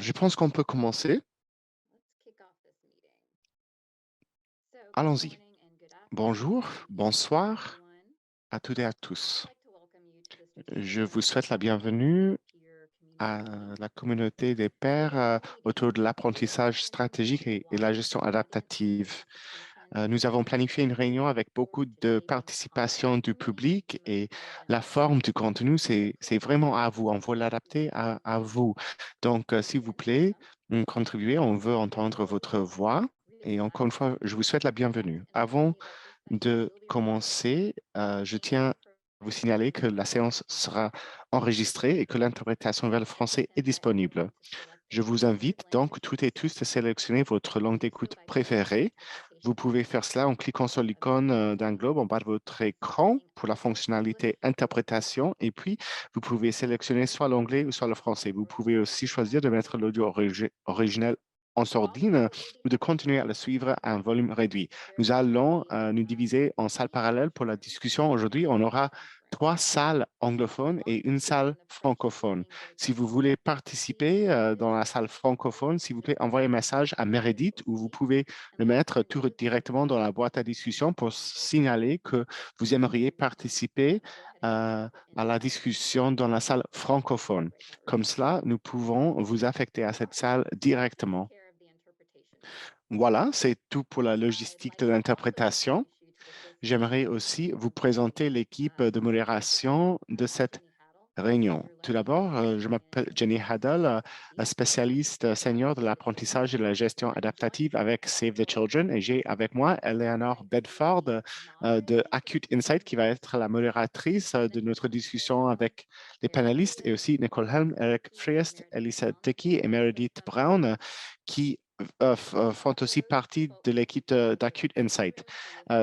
Je pense qu'on peut commencer. Allons-y. Bonjour, bonsoir à toutes et à tous. Je vous souhaite la bienvenue à la communauté des pairs autour de l'apprentissage stratégique et la gestion adaptative. Nous avons planifié une réunion avec beaucoup de participation du public et la forme du contenu, c'est vraiment à vous. On veut l'adapter à vous. Donc, s'il vous plaît, contribuez. On veut entendre votre voix. Et encore une fois, je vous souhaite la bienvenue. Avant de commencer, je tiens à vous signaler que la séance sera enregistrée et que l'interprétation vers le français est disponible. Je vous invite donc toutes et tous à sélectionner votre langue d'écoute préférée. Vous pouvez faire cela en cliquant sur l'icône d'un globe en bas de votre écran pour la fonctionnalité interprétation. Et puis, vous pouvez sélectionner soit l'anglais ou soit le français. Vous pouvez aussi choisir de mettre l'audio original en sourdine ou de continuer à le suivre à un volume réduit. Nous allons nous diviser en salles parallèles pour la discussion. Aujourd'hui, on aura trois salles anglophones et une salle francophone. Si vous voulez participer dans la salle francophone, s'il vous plaît, envoyez un message à Meredith ou vous pouvez le mettre tout directement dans la boîte à discussion pour signaler que vous aimeriez participer à la discussion dans la salle francophone. Comme cela, nous pouvons vous affecter à cette salle directement. Voilà, c'est tout pour la logistique de l'interprétation. J'aimerais aussi vous présenter l'équipe de modération de cette réunion. Tout d'abord, je m'appelle Jenny Haddle, spécialiste senior de l'apprentissage et de la gestion adaptative avec Save the Children. Et j'ai avec moi Eleanor Bedford de Acute Insight qui va être la modératrice de notre discussion avec les panélistes et aussi Nicole Helm, Eric Friest, Elisa Dickey et Meredith Brown qui font aussi partie de l'équipe d'Acute Insight.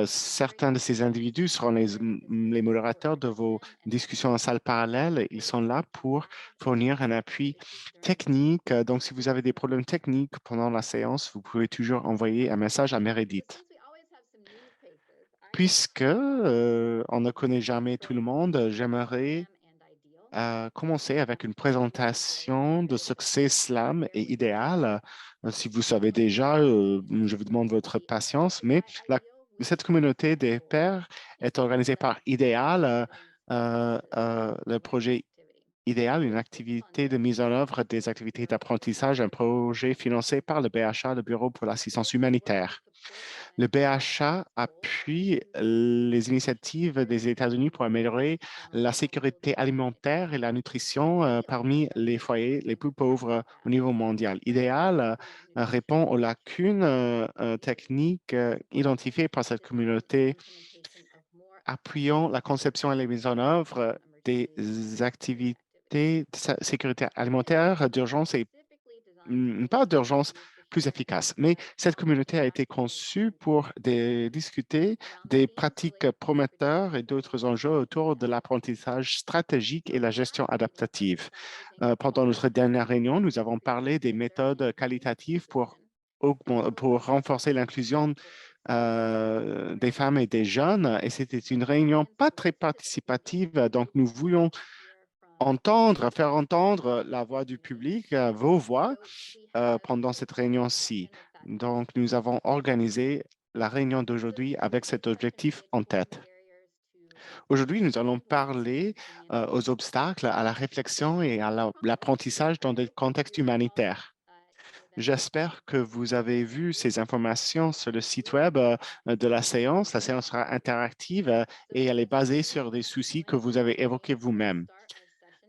Certains de ces individus seront les modérateurs de vos discussions en salle parallèle. Ils sont là pour fournir un appui technique. Donc, si vous avez des problèmes techniques pendant la séance, vous pouvez toujours envoyer un message à Meredith. Puisque on ne connaît jamais tout le monde, j'aimerais commencer avec une présentation de ce que c'est Slam et Idéal. Si vous savez déjà, je vous demande votre patience, mais cette communauté des pairs est organisée par Idéal, le projet Idéal, une activité de mise en œuvre des activités d'apprentissage, un projet financé par le BHA, le Bureau pour l'assistance humanitaire. Le BHA appuie les initiatives des États-Unis pour améliorer la sécurité alimentaire et la nutrition parmi les foyers les plus pauvres au niveau mondial. Idéal répond aux lacunes techniques identifiées par cette communauté, appuyant la conception et la mise en œuvre des activités de sécurité alimentaire d'urgence et pas d'urgence plus efficace. Mais cette communauté a été conçue pour discuter des pratiques prometteurs et d'autres enjeux autour de l'apprentissage stratégique et la gestion adaptative. Pendant notre dernière réunion, nous avons parlé des méthodes qualitatives pour renforcer l'inclusion des femmes et des jeunes. Et c'était une réunion pas très participative, donc nous voulions faire entendre la voix du public, vos voix, pendant cette réunion-ci. Donc, nous avons organisé la réunion d'aujourd'hui avec cet objectif en tête. Aujourd'hui, nous allons parler aux obstacles à la réflexion et à l'apprentissage dans des contextes humanitaires. J'espère que vous avez vu ces informations sur le site web de la séance. La séance sera interactive et elle est basée sur des soucis que vous avez évoqués vous-même.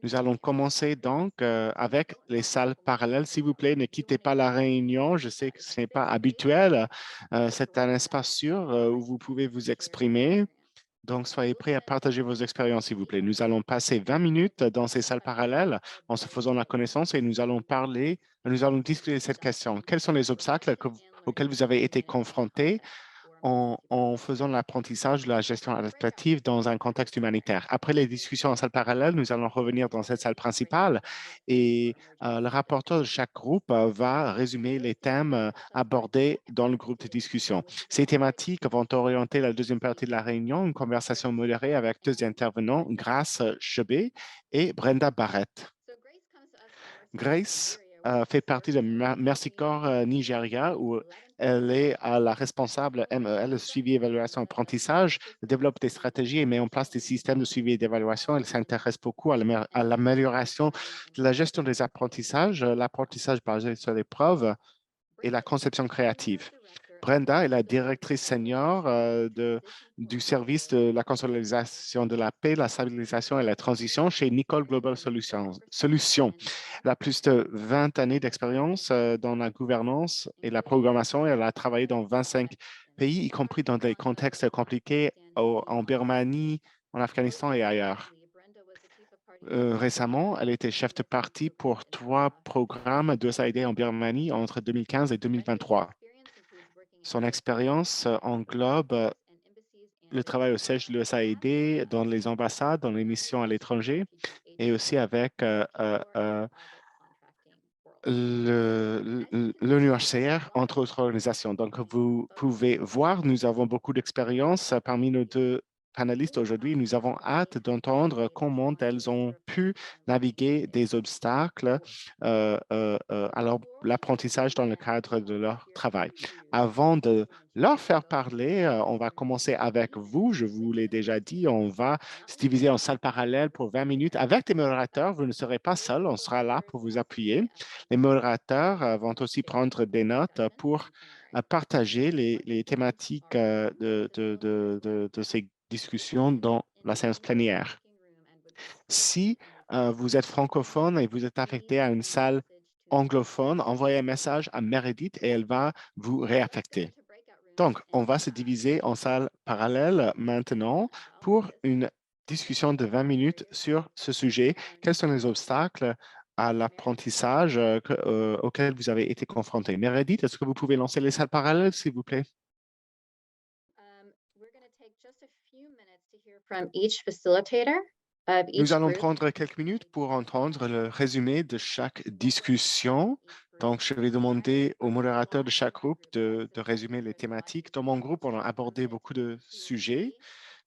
Nous allons commencer donc avec les salles parallèles. S'il vous plaît, ne quittez pas la réunion. Je sais que ce n'est pas habituel. C'est un espace sûr où vous pouvez vous exprimer. Donc, soyez prêts à partager vos expériences, s'il vous plaît. Nous allons passer 20 minutes dans ces salles parallèles en se faisant la connaissance et nous allons discuter de cette question. Quels sont les obstacles auxquels vous avez été confrontés en faisant l'apprentissage de la gestion adaptative dans un contexte humanitaire? Après les discussions en salle parallèle, nous allons revenir dans cette salle principale et le rapporteur de chaque groupe va résumer les thèmes abordés dans le groupe de discussion. Ces thématiques vont orienter la deuxième partie de la réunion, une conversation modérée avec deux intervenants, Grace Chebet et Brenda Barrett. Grace fait partie de Mercy Corps Nigeria, où elle est la responsable MEL, le suivi, évaluation, apprentissage, elle développe des stratégies et met en place des systèmes de suivi et d'évaluation. Elle s'intéresse beaucoup à l'amélioration de la gestion des apprentissages, l'apprentissage basé sur l'épreuve et la conception créative. Brenda est la directrice senior du service de la consolidation de la paix, la stabilisation et la transition chez Nicole Global Solutions. Elle a plus de 20 années d'expérience dans la gouvernance et la programmation et elle a travaillé dans 25 pays, y compris dans des contextes compliqués en Birmanie, en Afghanistan et ailleurs. Récemment, elle était chef de parti pour 3 programmes d'USAID en Birmanie entre 2015 et 2023. Son expérience englobe le travail au siège de l'USAID, dans les ambassades, dans les missions à l'étranger et aussi avec l'UNHCR, entre autres organisations. Donc, vous pouvez voir, nous avons beaucoup d'expérience parmi nos 2 panélistes aujourd'hui. Nous avons hâte d'entendre comment elles ont pu naviguer des obstacles à l'apprentissage dans le cadre de leur travail. Avant de leur faire parler, on va commencer avec vous. Je vous l'ai déjà dit, on va se diviser en salles parallèles pour 20 minutes. Avec des modérateurs, vous ne serez pas seul, on sera là pour vous appuyer. Les modérateurs vont aussi prendre des notes pour partager les thématiques de ces discussions dans la séance plénière. Si vous êtes francophone et vous êtes affecté à une salle anglophone, envoyez un message à Meredith et elle va vous réaffecter. Donc, on va se diviser en salles parallèles maintenant pour une discussion de 20 minutes sur ce sujet. Quels sont les obstacles à l'apprentissage auxquels vous avez été confrontés? Meredith, est-ce que vous pouvez lancer les salles parallèles, s'il vous plaît? Nous allons prendre quelques minutes pour entendre le résumé de chaque discussion. Donc, je vais demander au modérateur de chaque groupe de résumer les thématiques. Dans mon groupe, on a abordé beaucoup de sujets.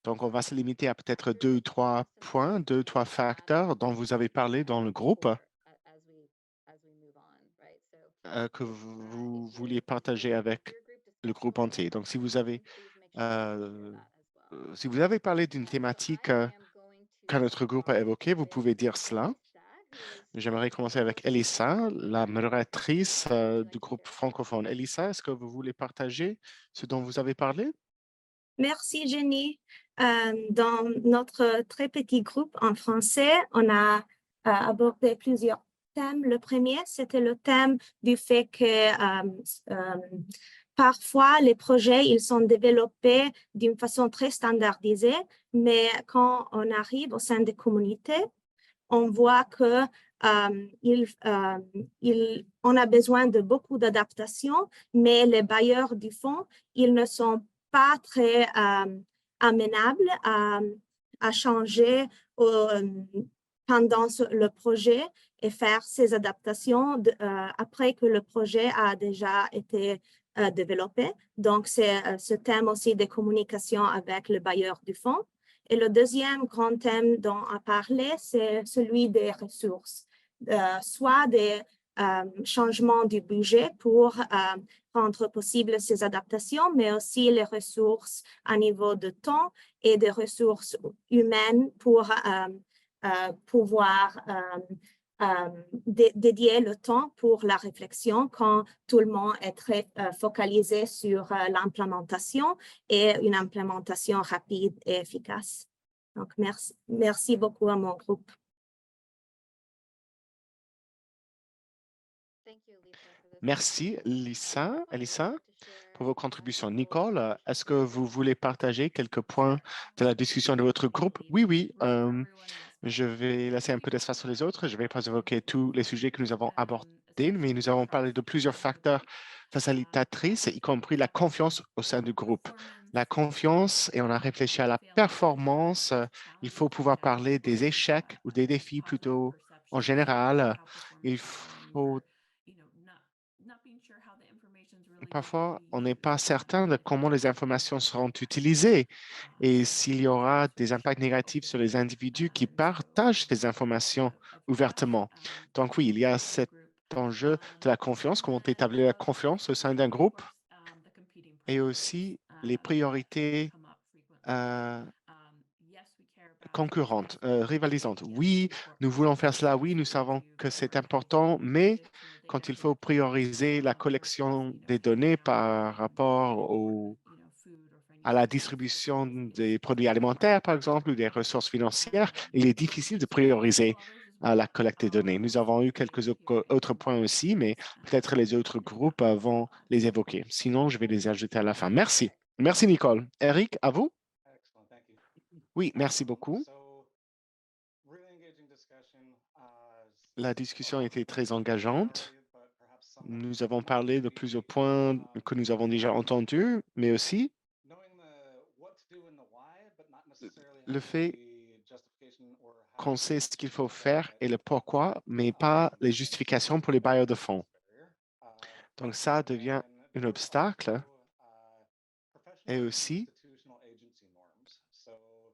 Donc, on va se limiter à peut-être 2 ou 3 points, 2 ou 3 facteurs dont vous avez parlé dans le groupe que vous vouliez partager avec le groupe entier. Donc, euh, si vous avez parlé d'une thématique que notre groupe a évoquée, vous pouvez dire cela. J'aimerais commencer avec Elissa, la modératrice du groupe francophone. Elissa, est-ce que vous voulez partager ce dont vous avez parlé? Merci, Jenny. Dans notre très petit groupe en français, on a abordé plusieurs thèmes. Le premier, c'était le thème du fait que parfois, les projets, ils sont développés d'une façon très standardisée, mais quand on arrive au sein des communautés, on voit que on a besoin de beaucoup d'adaptations, mais les bailleurs du fonds, ils ne sont pas très amenables à changer pendant le projet et faire ces adaptations après que le projet a déjà été développé. Donc, c'est ce thème aussi de communication avec le bailleur du fonds. Et le deuxième grand thème dont on a parlé, c'est celui des ressources, soit des changements du budget pour rendre possible ces adaptations, mais aussi les ressources à niveau de temps et des ressources humaines pour pouvoir dédier le temps pour la réflexion quand tout le monde est très focalisé sur l'implémentation et une implémentation rapide et efficace. Donc, merci beaucoup à mon groupe. Merci, Elissa, pour vos contributions. Nicole, est-ce que vous voulez partager quelques points de la discussion de votre groupe? Oui. Je vais laisser un peu d'espace sur les autres. Je ne vais pas évoquer tous les sujets que nous avons abordés, mais nous avons parlé de plusieurs facteurs facilitatrices, y compris la confiance au sein du groupe. La confiance, et on a réfléchi à la performance. Il faut pouvoir parler des échecs ou des défis plutôt en général. Il faut Parfois, on n'est pas certain de comment les informations seront utilisées et s'il y aura des impacts négatifs sur les individus qui partagent ces informations ouvertement. Donc oui, il y a cette d'enjeux de la confiance, comment établir la confiance au sein d'un groupe et aussi les priorités euh, concurrentes, rivalisantes. Oui, nous voulons faire cela, oui, nous savons que c'est important, mais quand il faut prioriser la collection des données par rapport à la distribution des produits alimentaires, par exemple, ou des ressources financières, il est difficile de prioriser la collecte des données. Nous avons eu quelques autres points aussi, mais peut-être les autres groupes vont les évoquer. Sinon, je vais les ajouter à la fin. Merci. Merci, Nicole. Eric, à vous? Oui, merci beaucoup. La discussion a été très engageante. Nous avons parlé de plusieurs points que nous avons déjà entendus, mais aussi le fait qu'on sait ce qu'il faut faire et le pourquoi, mais pas les justifications pour les bailleurs de fonds. Donc, ça devient un obstacle et aussi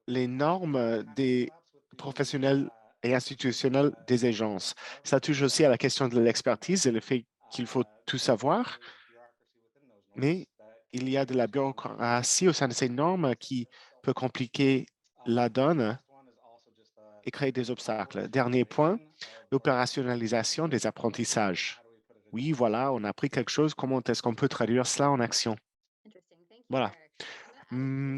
les normes des professionnels et institutionnels des agences. Ça touche aussi à la question de l'expertise et le fait qu'il faut tout savoir, mais il y a de la bureaucratie au sein de ces normes qui peut compliquer la donne et créer des obstacles. Dernier point, l'opérationnalisation des apprentissages. Oui, voilà, on a appris quelque chose. Comment est-ce qu'on peut traduire cela en action? Voilà.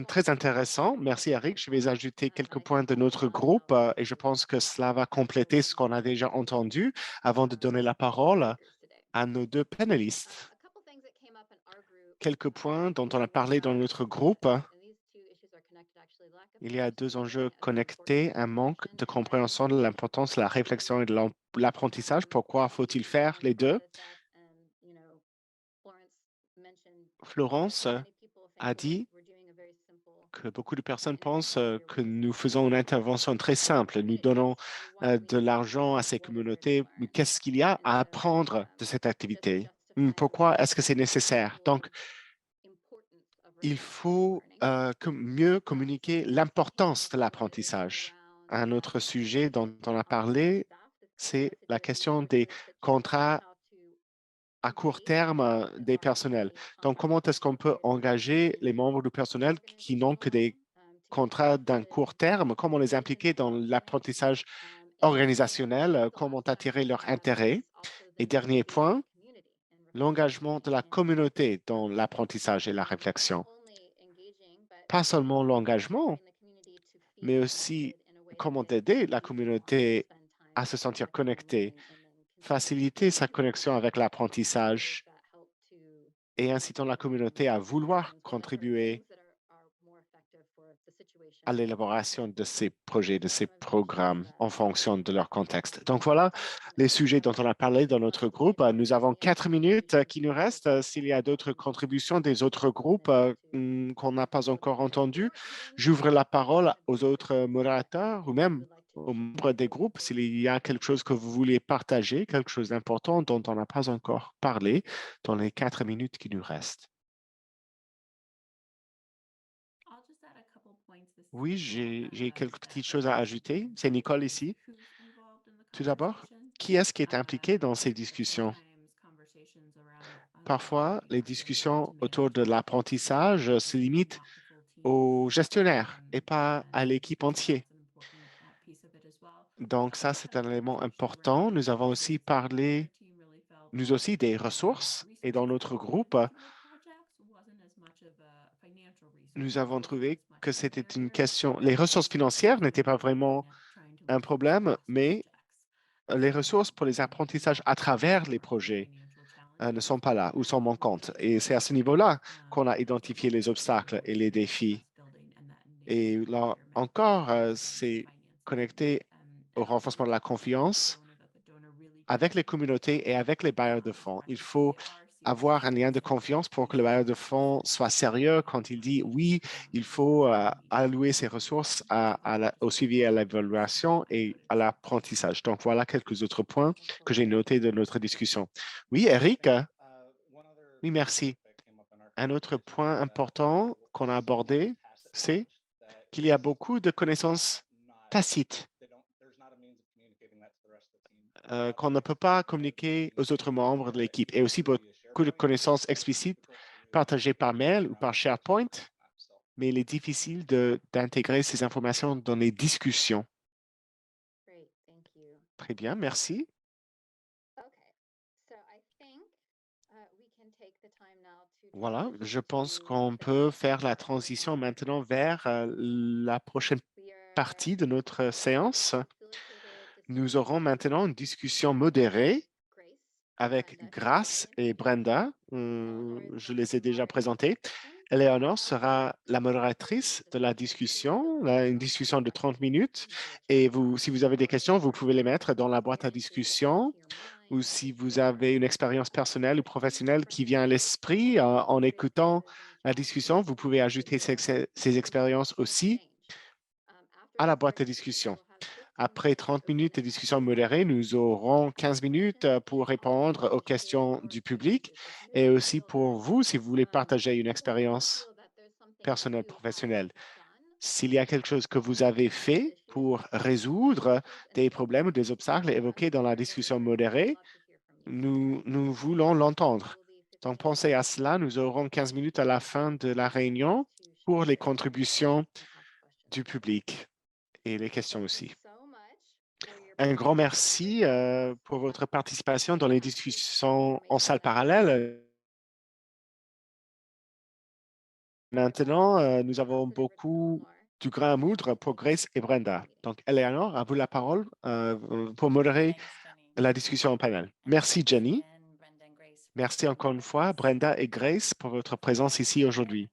Très intéressant. Merci, Eric. Je vais ajouter quelques points de notre groupe et je pense que cela va compléter ce qu'on a déjà entendu avant de donner la parole à nos deux panélistes. Quelques points dont on a parlé dans notre groupe. Il y a deux enjeux connectés, un manque de compréhension de l'importance de la réflexion et de l'apprentissage. Pourquoi faut-il faire les deux? Florence a dit que beaucoup de personnes pensent que nous faisons une intervention très simple. Nous donnons de l'argent à ces communautés. Mais qu'est-ce qu'il y a à apprendre de cette activité? Pourquoi est-ce que c'est nécessaire? Donc, il faut mieux communiquer l'importance de l'apprentissage. Un autre sujet dont on a parlé, c'est la question des contrats à court terme des personnels. Donc, comment est-ce qu'on peut engager les membres du personnel qui n'ont que des contrats d'un court terme? Comment les impliquer dans l'apprentissage organisationnel? Comment attirer leur intérêt? Et dernier point, l'engagement de la communauté dans l'apprentissage et la réflexion. Pas seulement l'engagement, mais aussi comment aider la communauté à se sentir connectée, faciliter sa connexion avec l'apprentissage et incitant la communauté à vouloir contribuer à l'élaboration de ces projets, de ces programmes en fonction de leur contexte. Donc voilà les sujets dont on a parlé dans notre groupe. Nous avons 4 minutes qui nous restent. S'il y a d'autres contributions des autres groupes qu'on n'a pas encore entendus, j'ouvre la parole aux autres modérateurs ou même aux membres des groupes s'il y a quelque chose que vous voulez partager, quelque chose d'important dont on n'a pas encore parlé dans les 4 minutes qui nous restent. Oui, j'ai quelques petites choses à ajouter. C'est Nicole ici. Tout d'abord, qui est-ce qui est impliqué dans ces discussions? Parfois, les discussions autour de l'apprentissage se limitent aux gestionnaires et pas à l'équipe entière. Donc ça, c'est un élément important. Nous avons aussi parlé, nous aussi, des ressources et dans notre groupe, nous avons trouvé que c'était une question, les ressources financières n'étaient pas vraiment un problème, mais les ressources pour les apprentissages à travers les projets ne sont pas là ou sont manquantes. Et c'est à ce niveau-là qu'on a identifié les obstacles et les défis. Et là encore, c'est connecté au renforcement de la confiance avec les communautés et avec les bailleurs de fonds. Il faut avoir un lien de confiance pour que le bailleur de fonds soit sérieux quand il dit oui, il faut allouer ses ressources au suivi et à l'évaluation et à l'apprentissage. Donc, voilà quelques autres points que j'ai notés de notre discussion. Oui, Eric? Oui, merci. Un autre point important qu'on a abordé, c'est qu'il y a beaucoup de connaissances tacites qu'on ne peut pas communiquer aux autres membres de l'équipe et aussi beaucoup de connaissances explicites partagées par mail ou par SharePoint, mais il est difficile d'intégrer ces informations dans les discussions. Très bien, merci. Voilà, je pense qu'on peut faire la transition maintenant vers la prochaine partie de notre séance. Nous aurons maintenant une discussion modérée avec Grace et Brenda. Je les ai déjà présentés. Eleanor sera la modératrice de la discussion, une discussion de 30 minutes. Et vous, si vous avez des questions, vous pouvez les mettre dans la boîte à discussion. Ou si vous avez une expérience personnelle ou professionnelle qui vient à l'esprit en écoutant la discussion, vous pouvez ajouter ces expériences aussi à la boîte à discussion. Après 30 minutes de discussion modérée, nous aurons 15 minutes pour répondre aux questions du public et aussi pour vous, si vous voulez partager une expérience personnelle, professionnelle. S'il y a quelque chose que vous avez fait pour résoudre des problèmes ou des obstacles évoqués dans la discussion modérée, nous voulons l'entendre. Donc, pensez à cela. Nous aurons 15 minutes à la fin de la réunion pour les contributions du public et les questions aussi. Un grand merci pour votre participation dans les discussions en salle parallèle. Maintenant, nous avons beaucoup du grain à moudre pour Grace et Brenda. Donc, Eleanor, à vous la parole pour modérer Thanks, Jenny. la discussion en panel. Merci, Thanks Jenny. again, Brenda and Grace, for Merci encore une joining fois, us. Brenda et Grace, pour votre présence ici aujourd'hui. I just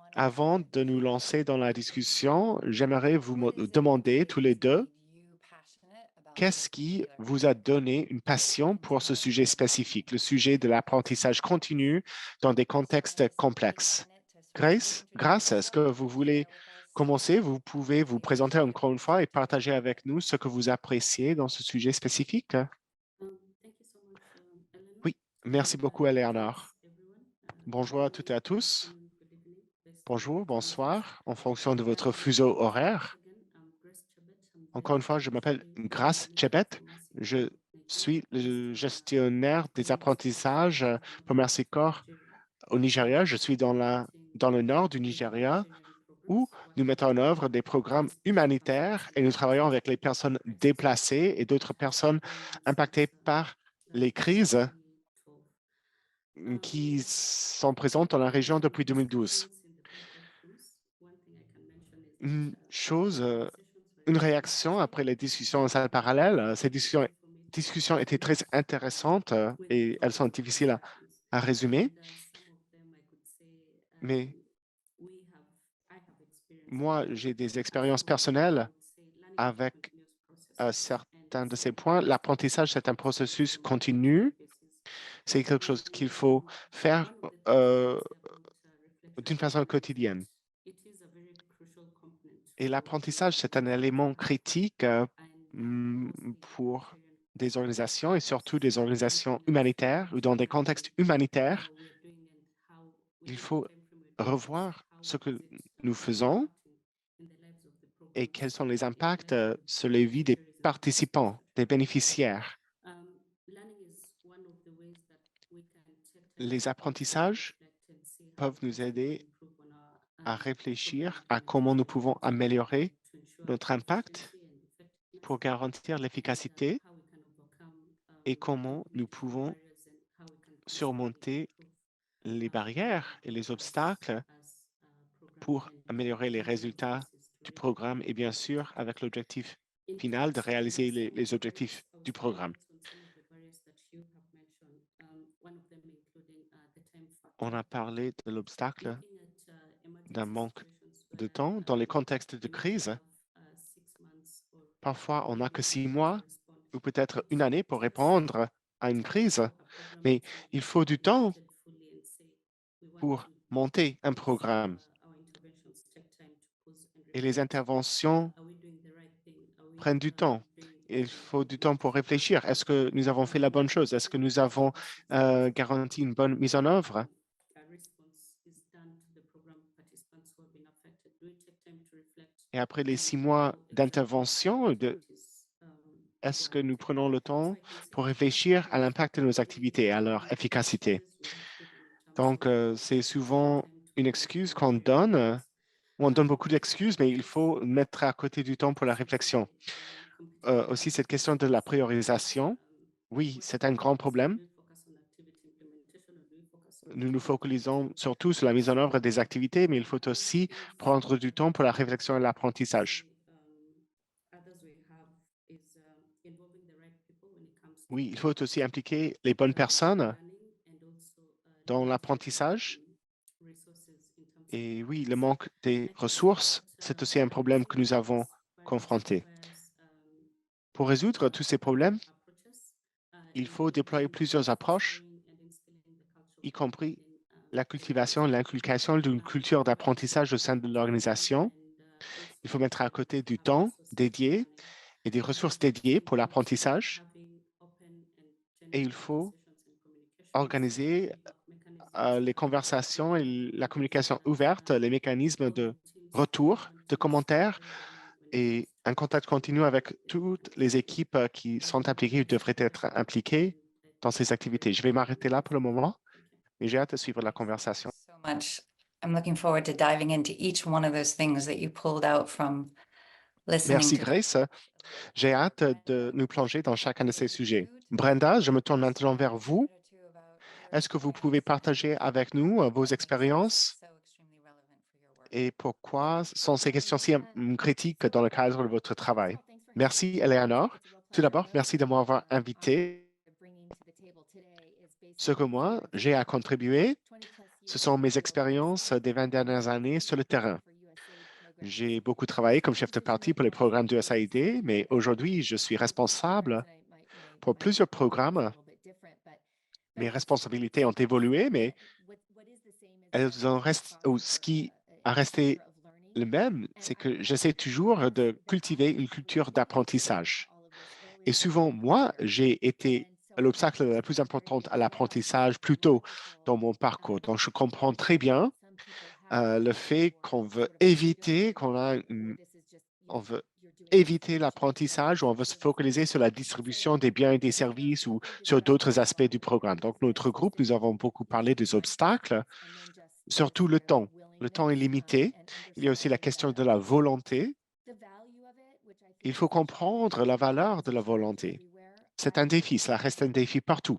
wanted Avant de nous to lancer dans la discussion, know j'aimerais vous what is it demander tous that les has deux, made you passionate about this qu'est-ce qui particular vous a topic? donné une passion pour ce So, sujet spécifique, le sujet de l'apprentissage continu dans des so contextes let's take a complexes? minute to sort of Grace, reintroduce Grâce, est-ce que ourselves vous and voulez share with us commencer? Vous pouvez vous what we présenter appreciate encore about une the fois et subject. partager avec nous ce que vous appréciez dans ce sujet spécifique. Thank you so much, Eleanor. Oui, merci beaucoup, Eleanor. Greetings, everyone. Bonjour à Good toutes et à morning, good tous. afternoon, good evening, based on Bonjour, your time zones. bonsoir, en fonction de votre fuseau Once horaire. again, I'm Grace Chebet. I'm Encore une the fois, je m'appelle Portfolio Grace Manager Chebet. for Mercy Je Corps Nigeria, suis based le in gestionnaire des Lagos, apprentissages pour Mercy Corps Nigeria. au Nigeria. Je We suis are implementing dans le nord du Nigeria humanitarian où programs nous working mettons en with œuvre des programmes displaced persons humanitaires et and nous travaillons persons avec les affected personnes by crisis déplacées et that d'autres has personnes been going on impactées since par les crises 2012. qui sont présentes dans la région For depuis 2012. discussions in the breakout rooms, one thing I can mention is that Une most chose, of the sessions were une extremely réaction useful après les discussions en salle and parallèle. Ces informative discussions étaient très experience intéressantes with et elles sont positive difficiles discussions. à résumer, And some of them I could say mais I have experienced moi, them. j'ai des As expériences for me, I personnelles would say learning is a avec continuous process and certains de it's ces something points. that still L'apprentissage, c'est un needs to be processus done on a day-to-day continu. basis. C'est quelque chose qu'il faut faire One of the things I would say about d'une reflection façon time is that quotidienne. it is a very crucial component Et for l'apprentissage, c'est un humanitarian élément programs. critique And mostly pour humanitarian des programs organisations et surtout des come organisations from less humanitaires ou dans des understanding contextes humanitaires. what we are doing and how Il within the faut time frame we're doing this, revoir how ce que is it nous faisons impacting in the lives of the et programs quels sont les and in the impacts lives of sur the les vies des beneficiaries and the participants participants, that des we have. bénéficiaires. Learning is one of the ways that we can take time to Les pause, apprentissages reflect and see how peuvent nous best we can aider improve on our à program réfléchir à comment nous implementation pouvons améliorer to ensure notre impact efficiency and effectiveness pour garantir and l'efficacité how we can overcome et comment nous implementation pouvons barriers and how we can constantly surmonter improve les our barrières et les program obstacles as program pour managers améliorer les and managers résultats basis to du really programme et bien sûr objectives. avec l'objectif In final de tackling réaliser some of les the objectifs barriers, I will du shed programme. light on some of the barriers that you have mentioned. One of them including the time On factor. a parlé de l'obstacle Looking at d'un emergency manque situations de where temps. Dans les contextes de you maybe crise, have 6 months or parfois on n'a even que longer six time to mois respond, ou peut-être une it année pour takes répondre à une time crise, for a program mais team il to faut du be temps routed fully and say, we want pour to monter un pause programme. our interventions, take time to pause and Et les reflect. interventions Are we doing the right thing? Are prennent we du temps. doing Il faut du temps what pour is required réfléchir. of Est-ce us? que nous avons fait la bonne chose? Est-ce que nous After avons the 6 months or garanti une bonne mise en œuvre? a response is done to the program participants who have been affected, do we take time to reflect Et après les on 6 mois how exactly d'intervention, activities est-ce que nous prenons le temps pour réfléchir à l'impact de nos activités et à leur efficacité? Donc, c'est souvent une excuse qu'on donne. On donne beaucoup d'excuses, mais il faut mettre à côté du temps pour la réflexion. Aussi, cette question de la priorisation, oui, c'est un grand problème. Nous nous focalisons surtout sur la mise en œuvre des activités, mais il faut aussi prendre du temps pour la réflexion et l'apprentissage. Oui, il faut aussi impliquer les bonnes personnes dans l'apprentissage. Et oui, le manque des ressources, c'est aussi un problème que nous avons confronté. Pour résoudre tous ces problèmes, il faut déployer plusieurs approches, y compris la cultivation et l'inculcation d'une culture d'apprentissage au sein de l'organisation. Il faut mettre à côté du temps dédié et des ressources dédiées pour l'apprentissage. Et il faut organiser les conversations et la communication ouverte, les mécanismes de retour, de commentaires et un contact continu avec toutes les équipes qui sont impliquées ou devraient être impliquées dans ces activités. Je vais m'arrêter là pour le moment, mais j'ai hâte de suivre la conversation. So much. I'm looking forward to diving into each one of those things that you pulled out from listening Merci, to. Grace. J'ai hâte de nous plonger dans chacun de ces sujets. Brenda, je me tourne maintenant vers vous. Est-ce que vous pouvez partager avec nous vos expériences et pourquoi sont ces questions si critiques dans le cadre de votre travail? Merci, Eleanor. Tout d'abord, merci de m'avoir invité. Ce que moi, j'ai à contribuer, ce sont mes expériences des 20 dernières années sur le terrain. J'ai beaucoup travaillé comme chef de parti pour les programmes de USAID, mais aujourd'hui, je suis responsable pour plusieurs programmes. Mes responsabilités ont évolué, mais elles ont resté, ou ce qui a resté le même, c'est que j'essaie toujours de cultiver une culture d'apprentissage. Et souvent, moi, j'ai été l'obstacle le plus important à l'apprentissage plus tôt dans mon parcours. Donc, je comprends très bien le fait qu'on veut éviter, on veut éviter l'apprentissage ou on veut se focaliser sur la distribution des biens et des services ou sur d'autres aspects du programme. Donc, notre groupe, nous avons beaucoup parlé des obstacles, surtout le temps. Le temps est limité. Il y a aussi la question de la volonté. Il faut comprendre la valeur de la volonté. C'est un défi, ça reste un défi partout.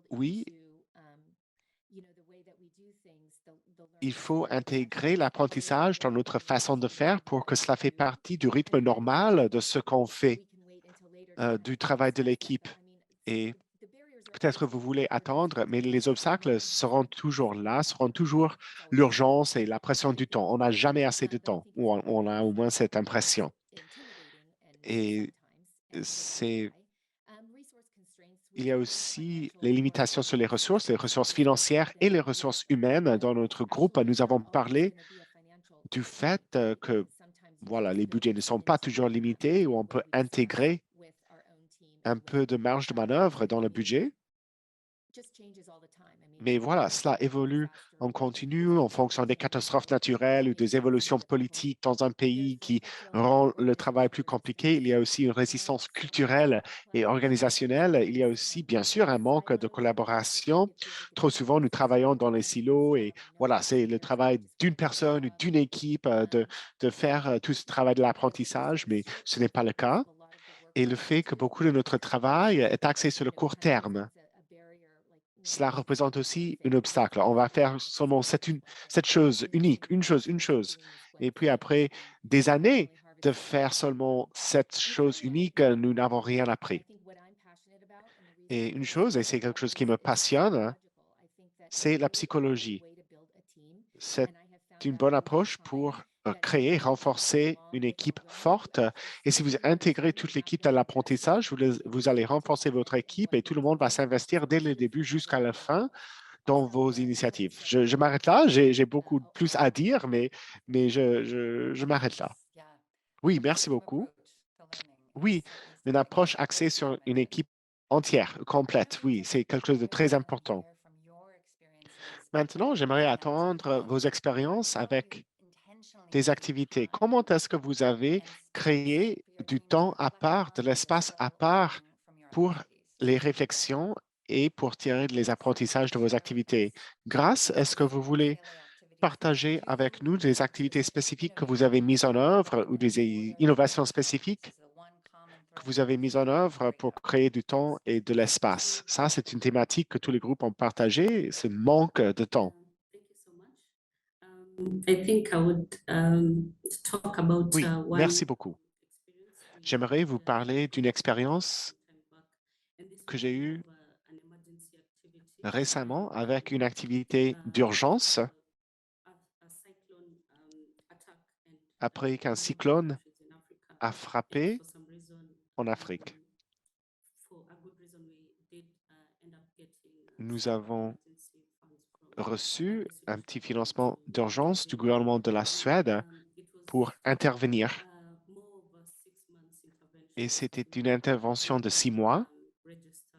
Oui, il faut intégrer l'apprentissage dans notre façon de faire pour que cela fait partie du rythme normal de ce qu'on fait, du travail de l'équipe. Et peut-être vous voulez attendre, mais les obstacles seront toujours là, seront toujours l'urgence et la pression du temps. On n'a jamais assez de temps, ou on a au moins cette impression. Et c'est il y a aussi les limitations sur les ressources financières et les ressources humaines. Dans notre groupe, nous avons parlé du fait que voilà, les budgets ne sont pas toujours limités ou on peut intégrer un peu de marge de manœuvre dans le budget. Mais voilà, cela évolue en continu en fonction des catastrophes naturelles ou des évolutions politiques dans un pays qui rend le travail plus compliqué. Il y a aussi une résistance culturelle et organisationnelle. Il y a aussi, bien sûr, un manque de collaboration. Trop souvent, nous travaillons dans les silos et voilà, c'est le travail d'une personne ou d'une équipe de faire tout ce travail de l'apprentissage, mais ce n'est pas le cas. Et le fait que beaucoup de notre travail est axé sur le court terme, cela représente aussi un obstacle. On va faire seulement cette chose unique, une chose. Et puis après des années de faire seulement cette chose unique, nous n'avons rien appris. Et une chose, et c'est quelque chose qui me passionne, c'est la psychologie. C'est une bonne approche pour créer, renforcer une équipe forte. Et si vous intégrez toute l'équipe dans l'apprentissage, vous allez renforcer votre équipe et tout le monde va s'investir dès le début jusqu'à la fin dans vos initiatives. Je m'arrête là. J'ai beaucoup plus à dire, mais je m'arrête là. Oui, merci beaucoup. Oui, une approche axée sur une équipe entière, complète. Oui, c'est quelque chose de très important. Maintenant, j'aimerais attendre vos expériences avec des activités. Comment est-ce que vous avez créé du temps à part, de l'espace à part pour les réflexions et pour tirer les apprentissages de vos activités? Grâce, est-ce que vous voulez partager avec nous des activités spécifiques que vous avez mises en œuvre ou des innovations spécifiques que vous avez mises en œuvre pour créer du temps et de l'espace? Ça, c'est une thématique que tous les groupes ont partagée, ce manque de temps. Thank you so much. I think I would talk about Oui, merci one beaucoup. experience we J'aimerais vous had parler d'une expérience some time back, and this que was j'ai more eue of an emergency activity récemment avec une activité d'urgence a cyclone attack and après qu'un in one of the cyclone countries in Africa. a And frappé for some reason, en Afrique. for a good reason, we did end up getting Nous some avons emergency funds from reçu the un Swedish petit government. financement So it d'urgence was du very good. gouvernement de la Suède It pour was intervenir. more of a 6 months intervention Et c'était to une intervention de 6 mois register,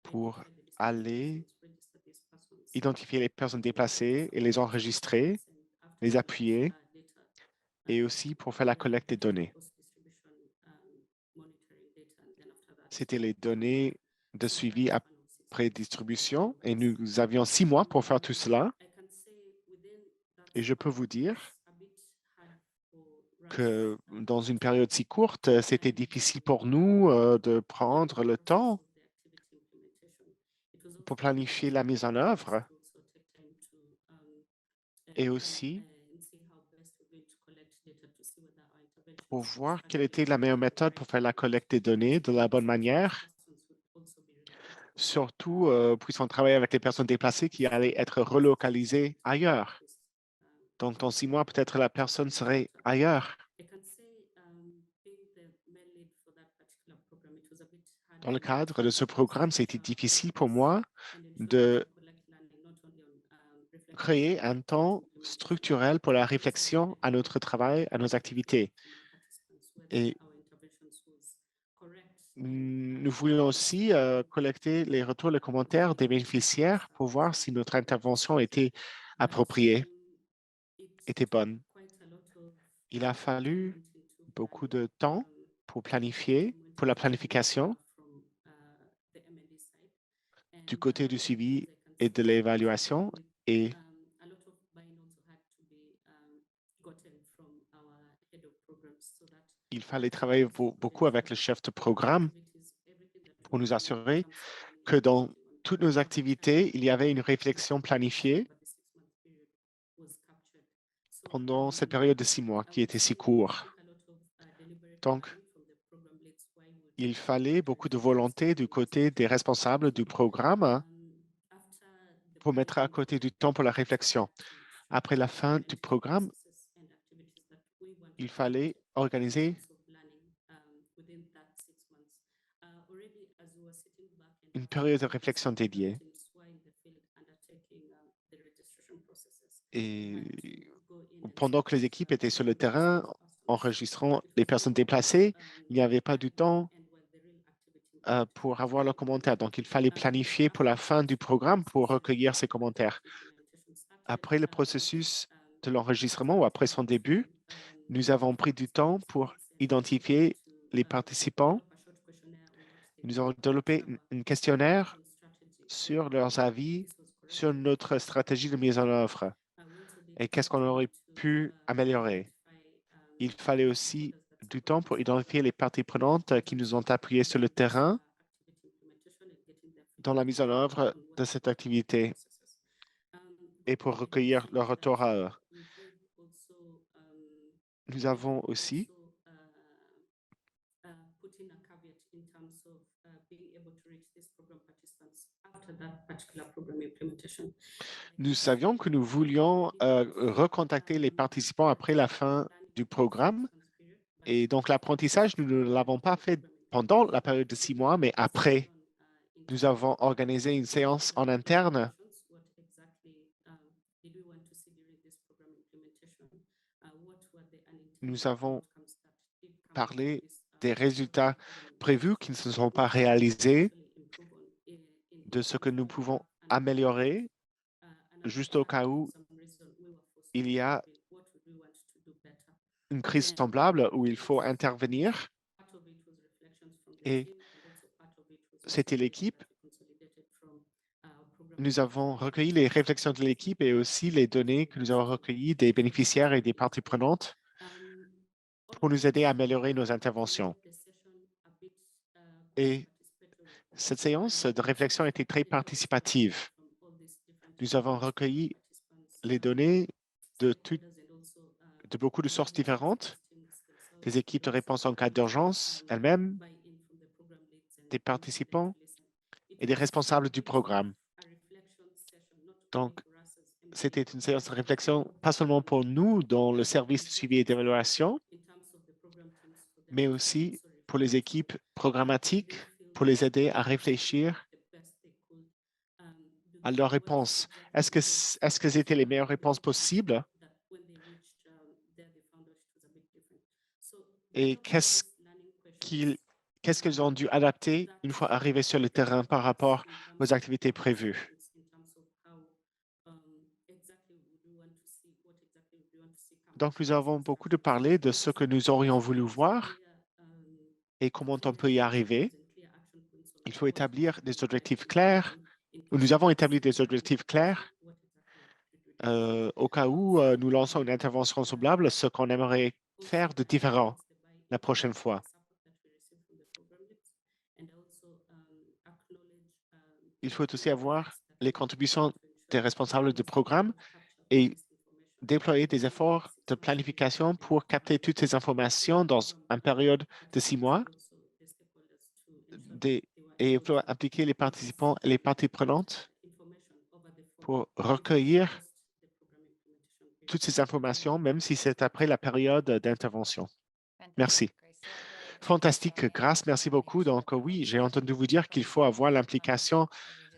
pour identify the displaced aller persons, register these persons, identifier les personnes and also déplacées et les support enregistrer, and after les that appuyer later et aussi pour faire la collecte des données. post distribution monitoring data, and then after that C'était les données de so that suivi one of 6 après months distribution et was nous avions 6 mois pour faire tout cela. I can say within that Et je peux vous it dire was a bit hard for us que dans une période si courte, c'était difficile pour nous de prendre le temps pour planifier la mise en œuvre et aussi pour voir quelle était la meilleure méthode pour faire la collecte des données de la bonne manière, surtout puisqu'on travaille avec les personnes déplacées qui allaient être relocalisées ailleurs. Donc, dans 6 mois, peut-être la personne serait ailleurs. Dans le cadre de ce programme, c'était difficile pour moi de créer un temps structurel pour la réflexion à notre travail, à nos activités. Et nous voulions aussi collecter les retours, les commentaires des bénéficiaires pour voir si notre intervention était appropriée, était bonne. Il a fallu beaucoup de temps pour planifier, pour la planification du côté du suivi et de l'évaluation et il fallait travailler beaucoup avec le chef de programme pour nous assurer que dans toutes nos activités, il y avait une réflexion planifiée pendant cette période de 6 mois qui était si courte. Donc, il fallait beaucoup de volonté du côté des responsables du programme pour mettre à côté du temps pour la réflexion. Après la fin du programme, il fallait organiser une période de réflexion dédiée. Et pendant que les équipes étaient sur le terrain, enregistrant les personnes déplacées, il n'y avait pas du temps pour avoir leurs commentaires. Donc, il fallait planifier pour la fin du programme pour recueillir ces commentaires. Après le processus de l'enregistrement ou après son début, nous avons pris du temps pour identifier les participants. Nous avons développé un questionnaire sur leurs avis sur notre stratégie de mise en œuvre et qu'est-ce qu'on aurait pu améliorer. Il fallait aussi du temps pour identifier les parties prenantes qui nous ont appuyés sur le terrain dans la mise en œuvre de cette activité et pour recueillir leur retour à eux. Nous avons aussi nous savions que nous voulions recontacter les participants après la fin du programme. Et donc, l'apprentissage, nous ne l'avons pas fait pendant la période de 6 mois, mais après. Nous avons organisé une séance en interne. Nous avons parlé des résultats prévus qui ne se sont pas réalisés, de ce que nous pouvons améliorer, juste au cas où il y a une crise semblable où il faut intervenir et c'était l'équipe. Nous avons recueilli les réflexions de l'équipe et aussi les données que nous avons recueillies des bénéficiaires et des parties prenantes pour nous aider à améliorer nos interventions. Et cette séance de réflexion a été très participative. Nous avons recueilli les données de beaucoup de sources différentes, des équipes de réponse en cas d'urgence elles-mêmes, des participants et des responsables du programme. Donc, c'était une séance de réflexion, pas seulement pour nous dans le service de suivi et d'évaluation, mais aussi pour les équipes programmatiques, pour les aider à réfléchir à leurs réponses. Est-ce que c'était les meilleures réponses possibles? Et qu'est-ce qu'ils ont dû adapter une fois arrivés sur le terrain par rapport aux activités prévues? Donc, nous avons beaucoup de parlé de ce que nous aurions voulu voir et comment on peut y arriver. Il faut établir des objectifs clairs, ou nous avons établi des objectifs clairs au cas où nous lançons une intervention semblable, ce qu'on aimerait faire de différent la prochaine fois. Il faut aussi avoir les contributions des responsables de programme et déployer des efforts de planification pour capter toutes ces informations dans une période de 6 mois et il faut impliquer les participants et les parties prenantes pour recueillir toutes ces informations, même si c'est après la période d'intervention. Merci. Fantastique, Grâce, merci beaucoup. Donc, oui, j'ai entendu vous dire qu'il faut avoir l'implication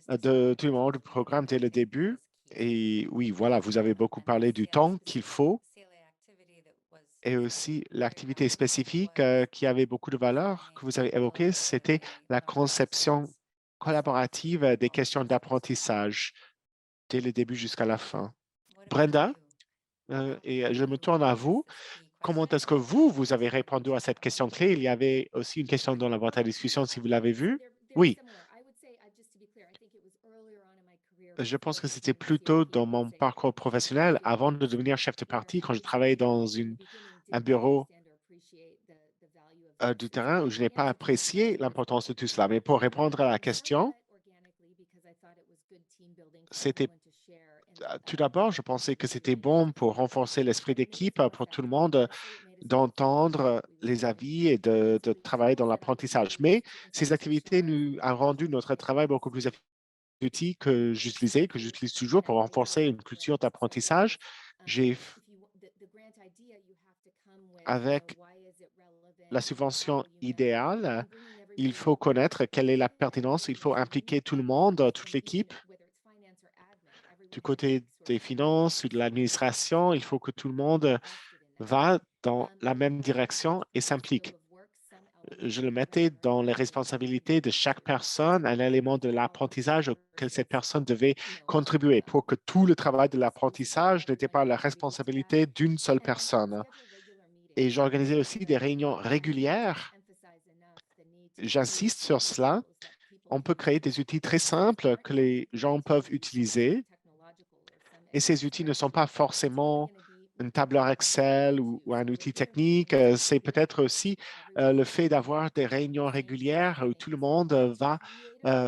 de tout le monde du programme dès le début. Et oui, voilà, vous avez beaucoup parlé du temps qu'il faut et aussi l'activité spécifique qui avait beaucoup de valeur que vous avez évoquée, c'était la conception collaborative des questions d'apprentissage dès le début jusqu'à la fin. Brenda, et je me tourne à vous. Comment est-ce que vous avez répondu à cette question clé? Il y avait aussi une question dans la boîte à discussion, si vous l'avez vue. Oui, je pense que c'était plutôt dans mon parcours professionnel avant de devenir chef de parti, quand je travaillais dans un bureau du terrain où je n'ai pas apprécié l'importance de tout cela. Mais pour répondre à la question, c'était tout d'abord, je pensais que c'était bon pour renforcer l'esprit d'équipe pour tout le monde d'entendre les avis et de travailler dans l'apprentissage. Mais ces activités nous ont rendu notre travail beaucoup plus outils que j'utilise toujours pour renforcer une culture d'apprentissage. J'ai, avec la subvention idéale, il faut connaître quelle est la pertinence, il faut impliquer tout le monde, toute l'équipe. Du côté des finances ou de l'administration, il faut que tout le monde va dans la même direction et s'implique. Je le mettais dans les responsabilités de chaque personne, un élément de l'apprentissage auquel cette personne devait contribuer pour que tout le travail de l'apprentissage n'était pas la responsabilité d'une seule personne. Et j'organisais aussi des réunions régulières. J'insiste sur cela. On peut créer des outils très simples que les gens peuvent utiliser. Et ces outils ne sont pas forcément une tableur Excel ou un outil technique. C'est peut-être aussi le fait d'avoir des réunions régulières où tout le monde va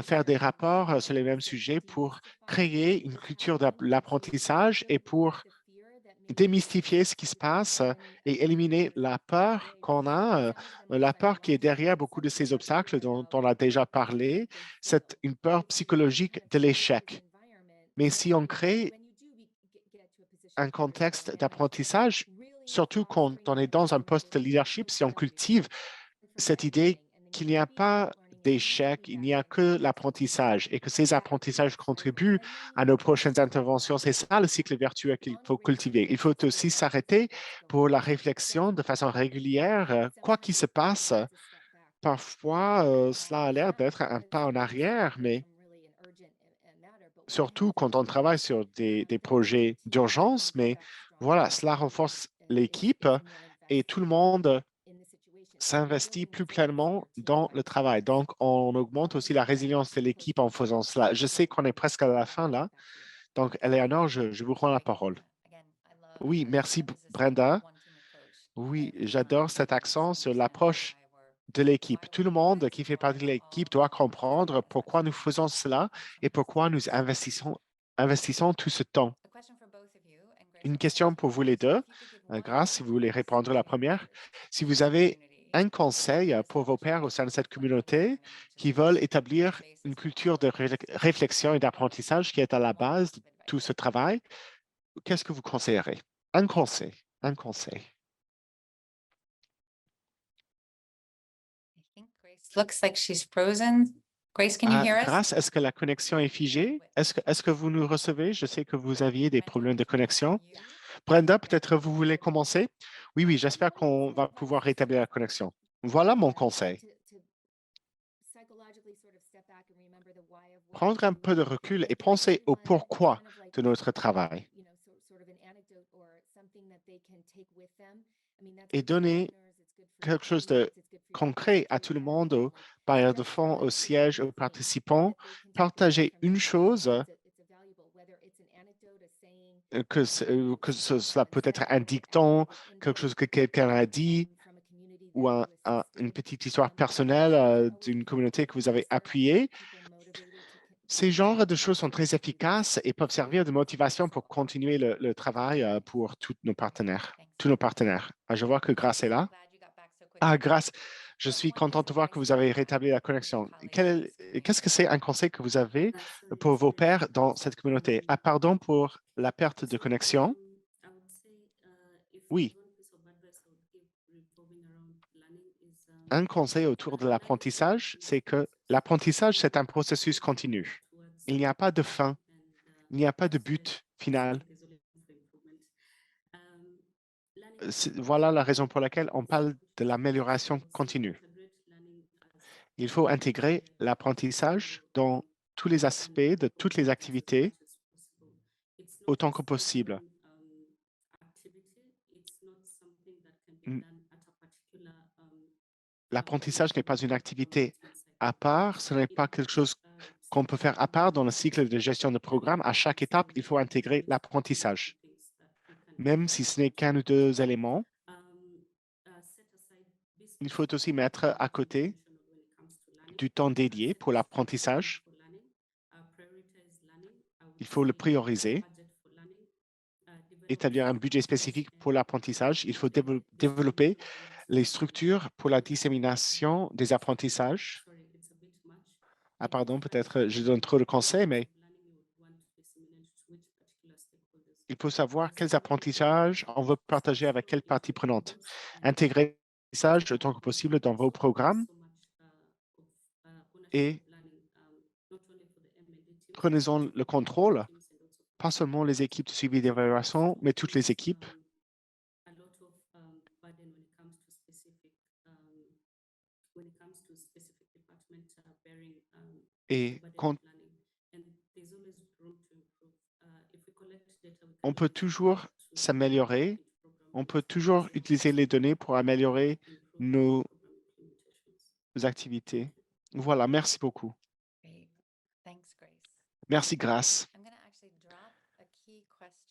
faire des rapports sur les mêmes sujets pour créer une culture de l'apprentissage et pour démystifier ce qui se passe et éliminer la peur qu'on a, la peur qui est derrière beaucoup de ces obstacles dont on a déjà parlé. C'est une peur psychologique de l'échec. Mais si on crée un contexte d'apprentissage, surtout quand on est dans un poste de leadership, si on cultive cette idée qu'il n'y a pas d'échec, il n'y a que l'apprentissage et que ces apprentissages contribuent à nos prochaines interventions. C'est ça le cycle vertueux qu'il faut cultiver. Il faut aussi s'arrêter pour la réflexion de façon régulière. Quoi qu'il se passe, parfois, cela a l'air d'être un pas en arrière, mais surtout quand on travaille sur des projets d'urgence, mais voilà, cela renforce l'équipe et tout le monde s'investit plus pleinement dans le travail. Donc, on augmente aussi la résilience de l'équipe en faisant cela. Je sais qu'on est presque à la fin là. Donc, Eleanor, je vous rends la parole. Oui, merci Brenda. Oui, j'adore cet accent sur l'approche de l'équipe. Tout le monde qui fait partie de l'équipe doit comprendre pourquoi nous faisons cela et pourquoi nous investissons tout ce temps. Une question pour vous les deux. Grâce, si vous voulez répondre la première. Si vous avez un conseil pour vos pairs au sein de cette communauté qui veulent établir une culture de réflexion et d'apprentissage qui est à la base de tout ce travail, qu'est-ce que vous conseillerez? Un conseil, un conseil. Looks like she's frozen. Grace, can you hear us? Grâce, est-ce que la connexion est figée? Est-ce que vous nous recevez? Je sais que vous aviez des problèmes de connexion. Brenda, peut-être vous voulez commencer? Oui, oui, j'espère qu'on va pouvoir rétablir la connexion. Voilà mon conseil. Prendre un peu de recul et penser au pourquoi de notre travail et donner quelque chose de concret à tout le monde, aux bailleurs de fonds, aux sièges, aux participants. Partager une chose cela peut être un dicton, quelque chose que quelqu'un a dit ou une petite histoire personnelle d'une communauté que vous avez appuyée. Ces genres de choses sont très efficaces et peuvent servir de motivation pour continuer le travail pour tous nos partenaires. Je vois que Grace est là. Grace, je suis contente de voir que vous avez rétabli la connexion. Qu'est-ce que c'est un conseil que vous avez pour vos pairs dans cette communauté? Pardon pour la perte de connexion. Oui. Un conseil autour de l'apprentissage, c'est que l'apprentissage, c'est un processus continu. Il n'y a pas de fin, il n'y a pas de but final. Voilà la raison pour laquelle on parle de l'amélioration continue. Il faut intégrer l'apprentissage dans tous les aspects de toutes les activités autant que possible. L'apprentissage n'est pas une activité à part, ce n'est pas quelque chose qu'on peut faire à part dans le cycle de gestion de programme. À chaque étape, il faut intégrer l'apprentissage. Même si ce n'est qu'un ou deux éléments, il faut aussi mettre à côté du temps dédié pour l'apprentissage. Il faut le prioriser, établir un budget spécifique pour l'apprentissage. Il faut développer les structures pour la dissémination des apprentissages. Pardon, peut-être je donne trop de conseils, mais il faut savoir quels apprentissages on veut partager avec quelle partie prenante. Intégrer l'apprentissage autant que possible dans vos programmes et prenez-en le contrôle, pas seulement les équipes de suivi d'évaluation, mais toutes les équipes. Et quand on peut toujours s'améliorer, on peut toujours utiliser les données pour améliorer nos activités. Voilà, merci beaucoup. Merci, Grace.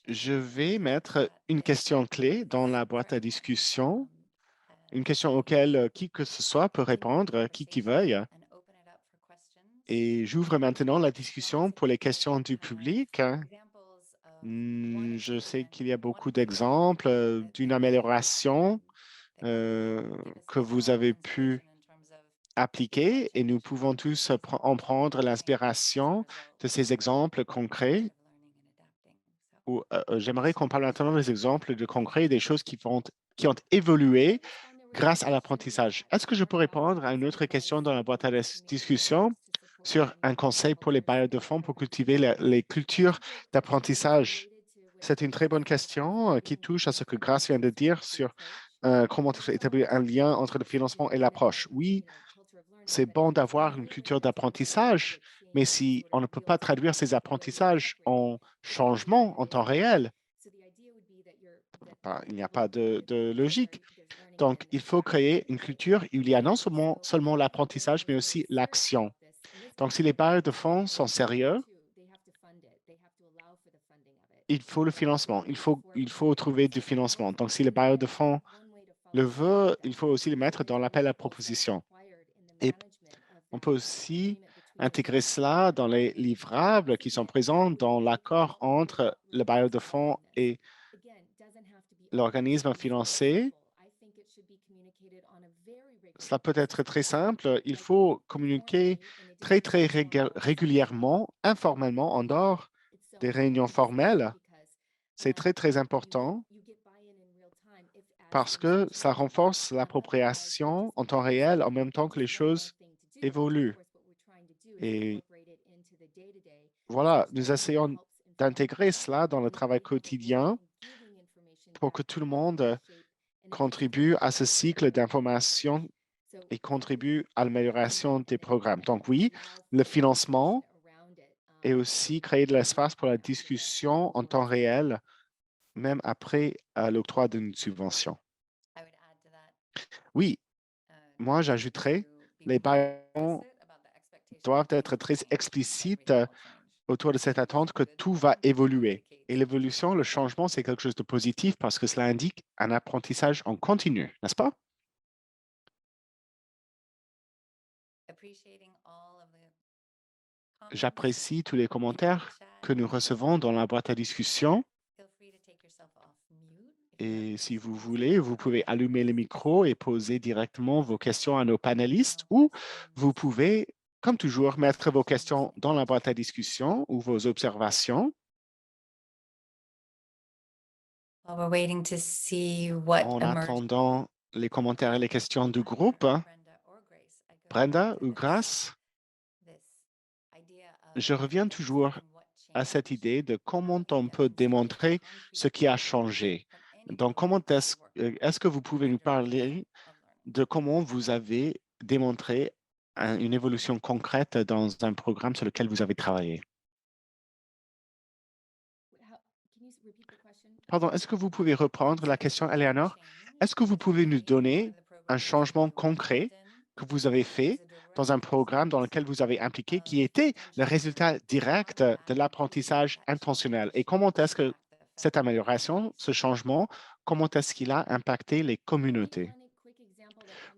Je vais mettre une question clé dans la boîte à discussion, une question auquel qui que ce soit peut répondre, qui veuille. Et j'ouvre maintenant la discussion pour les questions du public. Je sais qu'il y a beaucoup d'exemples d'une amélioration que vous avez pu appliquer et nous pouvons tous en prendre l'inspiration de ces exemples concrets. J'aimerais qu'on parle maintenant des exemples de concrets, des choses qui ont évolué grâce à l'apprentissage. Est-ce que je peux répondre à une autre question dans la boîte à discussion sur un conseil pour les bailleurs de fonds pour cultiver les cultures d'apprentissage? C'est une très bonne question qui touche à ce que Grace vient de dire sur comment établir un lien entre le financement et l'approche. Oui, c'est bon d'avoir une culture d'apprentissage, mais si on ne peut pas traduire ces apprentissages en changement en temps réel, il n'y a pas de logique. Donc, il faut créer une culture où il y a non seulement l'apprentissage, mais aussi l'action. Donc, si les bailleurs de fonds sont sérieux, il faut le financement. Il faut trouver du financement. Donc, si le bailleur de fonds le veut, il faut aussi le mettre dans l'appel à proposition. Et on peut aussi intégrer cela dans les livrables qui sont présents dans l'accord entre le bailleur de fonds et l'organisme financier. Cela peut être très simple. Il faut communiquer très régulièrement, informellement, en dehors des réunions formelles. C'est très important parce que ça renforce l'appropriation en temps réel en même temps que les choses évoluent. Et voilà, nous essayons d'intégrer cela dans le travail quotidien pour que tout le monde contribue à ce cycle d'information et contribue à l'amélioration des programmes. Donc oui, le financement et aussi créer de l'espace pour la discussion en temps réel, même après l'octroi d'une subvention. Oui, moi j'ajouterais, les bailleurs doivent être très explicites autour de cette attente que tout va évoluer. Et l'évolution, le changement, c'est quelque chose de positif parce que cela indique un apprentissage en continu, n'est-ce pas? J'apprécie tous les commentaires que nous recevons dans la boîte à discussion. Et si vous voulez, vous pouvez allumer le micro et poser directement vos questions à nos panélistes ou vous pouvez, comme toujours, mettre vos questions dans la boîte à discussion ou vos observations. En attendant les commentaires et les questions du groupe, Brenda ou Grace, je reviens toujours à cette idée de comment on peut démontrer ce qui a changé. Donc, est-ce que vous pouvez nous parler de comment vous avez démontré une évolution concrète dans un programme sur lequel vous avez travaillé? Pardon, est-ce que vous pouvez reprendre la question, Eleanor? Est-ce que vous pouvez nous donner un changement concret que vous avez fait dans un programme dans lequel vous avez impliqué qui était le résultat direct de l'apprentissage intentionnel? Et comment est-ce que cette amélioration, ce changement, comment est-ce qu'il a impacté les communautés?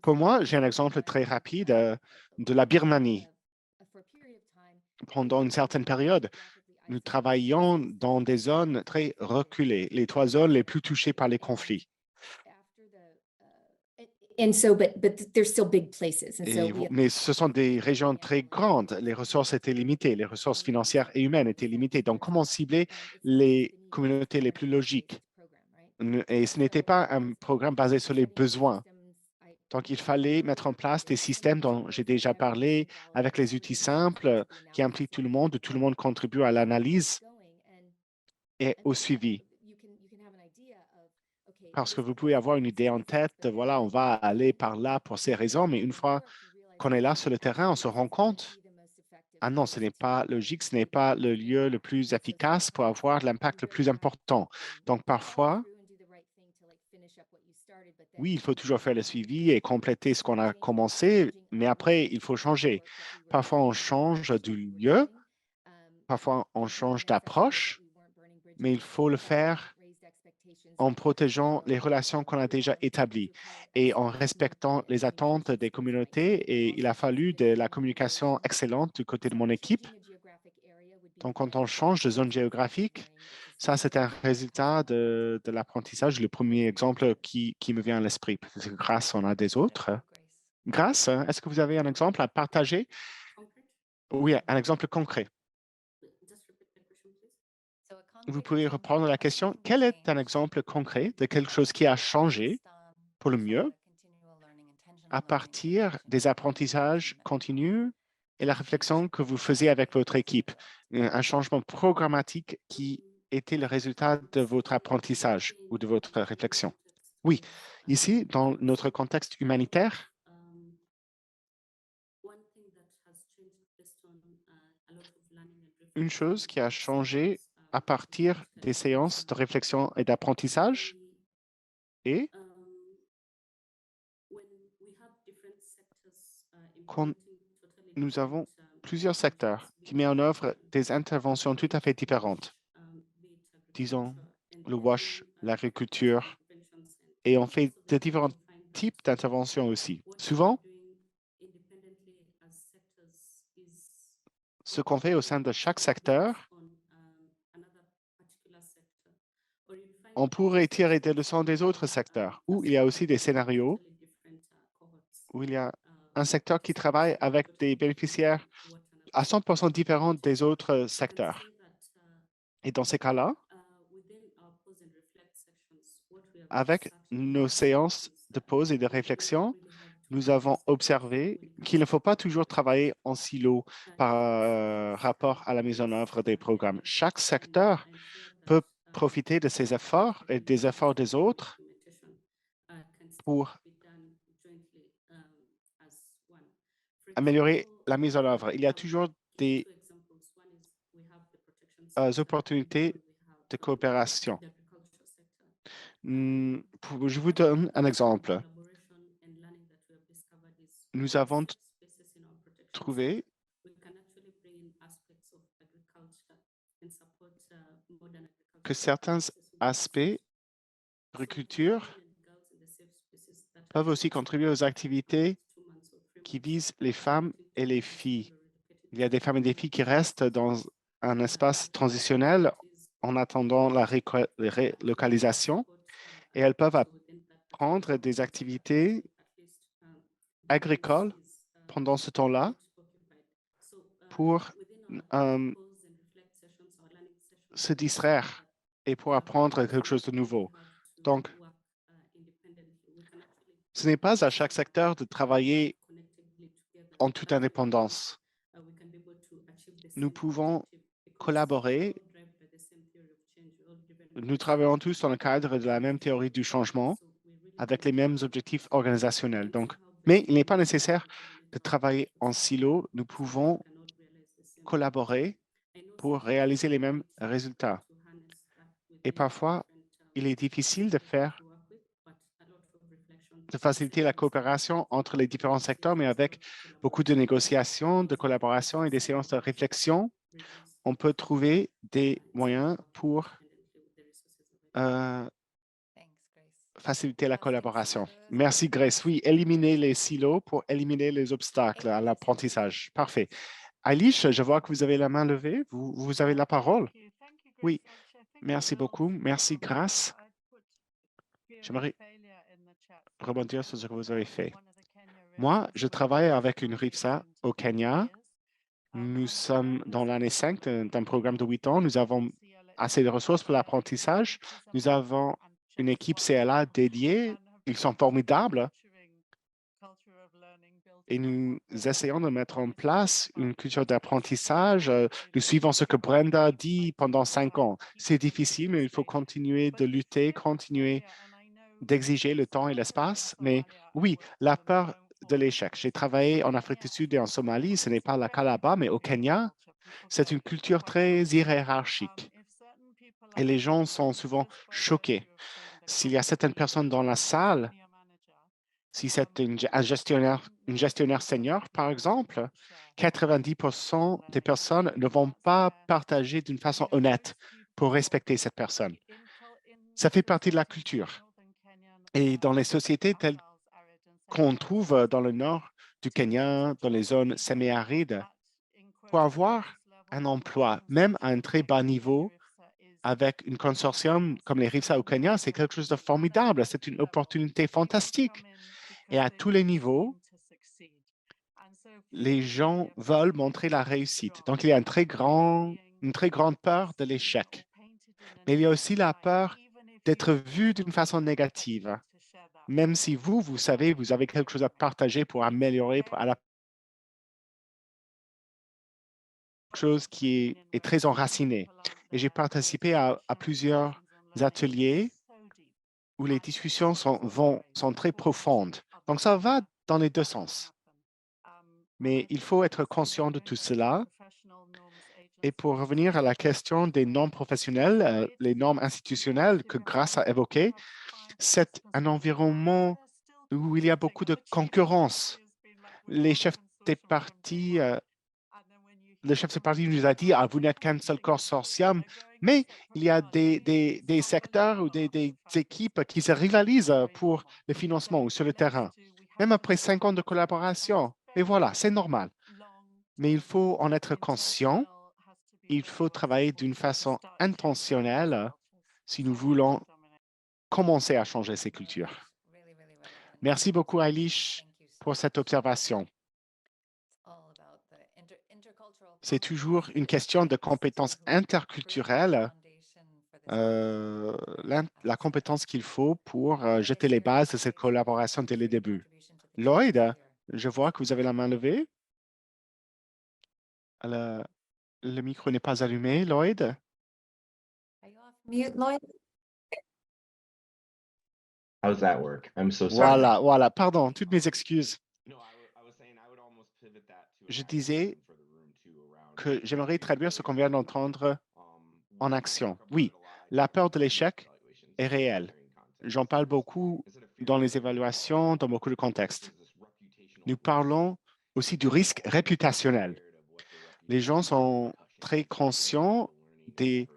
Pour moi, j'ai un exemple très rapide de la Birmanie. Pendant une certaine période, nous travaillions dans des zones très reculées, les 3 zones les plus touchées par les conflits. Mais ce sont des régions très grandes. Les ressources étaient limitées, les ressources financières et humaines étaient limitées. Donc, comment cibler les communautés les plus logiques? Et ce n'était pas un programme basé sur les besoins. Donc, il fallait mettre en place des systèmes dont j'ai déjà parlé avec les outils simples qui impliquent tout le monde, où tout le monde contribue à l'analyse et au suivi. Parce que vous pouvez avoir une idée en tête, voilà, on va aller par là pour ces raisons, mais une fois qu'on est là sur le terrain, on se rend compte, ah non, ce n'est pas logique, ce n'est pas le lieu le plus efficace pour avoir l'impact le plus important. Donc, parfois, oui, il faut toujours faire le suivi et compléter ce qu'on a commencé, mais après, il faut changer. Parfois, on change du lieu, parfois, on change d'approche, mais il faut le faire en protégeant les relations qu'on a déjà établies et en respectant les attentes des communautés. Et il a fallu de la communication excellente du côté de mon équipe. Donc, quand on change de zone géographique, ça, c'est un résultat de l'apprentissage. Le premier exemple qui me vient à l'esprit. Grâce, on a des autres. Grâce, est-ce que vous avez un exemple à partager? Oui, un exemple concret. Vous pouvez reprendre la question. Quel est un exemple concret de quelque chose qui a changé pour le mieux à partir des apprentissages continus et la réflexion que vous faisiez avec votre équipe? Un changement programmatique qui était le résultat de votre apprentissage ou de votre réflexion. Oui, ici, dans notre contexte humanitaire, une chose qui a changé à partir des séances de réflexion et d'apprentissage est quand nous avons plusieurs secteurs qui mettent en œuvre des interventions tout à fait différentes. Disons, le wash, l'agriculture, et on fait de différents types d'interventions aussi. Souvent, ce qu'on fait au sein de chaque secteur, on pourrait tirer des leçons des autres secteurs, où il y a aussi des scénarios où il y a un secteur qui travaille avec des bénéficiaires à 100% différents des autres secteurs. Et dans ces cas-là, avec nos séances de pause et de réflexion, nous avons observé qu'il ne faut pas toujours travailler en silo par rapport à la mise en œuvre des programmes. Chaque secteur peut profiter de ses efforts et des efforts des autres pour améliorer la mise en œuvre. Il y a toujours des opportunités de coopération. Je vous donne un exemple. Nous avons trouvé que certains aspects d'agriculture peuvent aussi contribuer aux activités qui visent les femmes et les filles. Il y a des femmes et des filles qui restent dans un espace transitionnel en attendant la relocalisation et elles peuvent apprendre des activités agricoles pendant ce temps-là pour se distraire et pour apprendre quelque chose de nouveau. Donc, ce n'est pas à chaque secteur de travailler en toute indépendance. Nous pouvons collaborer. Nous travaillons tous dans le cadre de la même théorie du changement avec les mêmes objectifs organisationnels. Donc, mais il n'est pas nécessaire de travailler en silo. Nous pouvons collaborer pour réaliser les mêmes résultats. Et parfois, il est difficile de faciliter la coopération entre les différents secteurs, mais avec beaucoup de négociations, de collaboration et des séances de réflexion, on peut trouver des moyens pour faciliter la collaboration. Merci, Grace. Oui, éliminer les silos pour éliminer les obstacles à l'apprentissage. Parfait. Alice, je vois que vous avez la main levée. Vous avez la parole. Oui, merci beaucoup. Merci, Grace. J'aimerais rebondir sur ce que vous avez fait. Moi, je travaille avec une RIFSA au Kenya. Nous sommes dans l'année 5 d'un programme de 8 ans. Nous avons assez de ressources pour l'apprentissage. Nous avons une équipe CLA dédiée. Ils sont formidables. Et nous essayons de mettre en place une culture d'apprentissage. Nous suivons ce que Brenda dit pendant 5 ans. C'est difficile, mais il faut continuer de lutter, continuer d'exiger le temps et l'espace. Mais oui, la peur de l'échec. J'ai travaillé en Afrique du Sud et en Somalie. Ce n'est pas le cas là-bas, mais au Kenya, c'est une culture très hiérarchique. Et les gens sont souvent choqués. S'il y a certaines personnes dans la salle, si c'est un gestionnaire senior, par exemple, 90% des personnes ne vont pas partager d'une façon honnête pour respecter cette personne. Ça fait partie de la culture. Et dans les sociétés telles qu'on trouve dans le nord du Kenya, dans les zones semi-arides, pour avoir un emploi, même à un très bas niveau, avec un consortium comme les RIFSA au Kenya, c'est quelque chose de formidable. C'est une opportunité fantastique. Et à tous les niveaux, les gens veulent montrer la réussite. Donc, il y a une très grande peur de l'échec. Mais il y a aussi la peur d'être vu d'une façon négative. Même si vous savez, vous avez quelque chose à partager pour améliorer, pour quelque chose qui est très enraciné. Et j'ai participé à plusieurs ateliers où les discussions sont très profondes. Donc, ça va dans les deux sens. Mais il faut être conscient de tout cela. Et pour revenir à la question des normes professionnelles, les normes institutionnelles que Grace a évoquées, c'est un environnement où il y a beaucoup de concurrence. Les chefs des partis, le chef de parti nous a dit, ah, vous n'êtes qu'un seul consortium, mais il y a des secteurs ou des équipes qui se rivalisent pour le financement ou sur le terrain, même après 5 ans de collaboration. Et voilà, c'est normal. Mais il faut en être conscient. Il faut travailler d'une façon intentionnelle si nous voulons commencer à changer ces cultures. Merci beaucoup, Eilish, pour cette observation. C'est toujours une question de compétences interculturelles, la compétence qu'il faut pour jeter les bases de cette collaboration dès le début. Lloyd, je vois que vous avez la main levée. Le micro n'est pas allumé, Lloyd. Mute, Lloyd? How's that work? I'm so sorry. Voilà. Pardon, toutes mes excuses. Je disais que j'aimerais traduire ce qu'on vient d'entendre en action. Oui, la peur de l'échec est réelle. J'en parle beaucoup dans les évaluations, dans beaucoup de contextes. Nous parlons aussi du risque réputationnel. Les gens sont très conscients des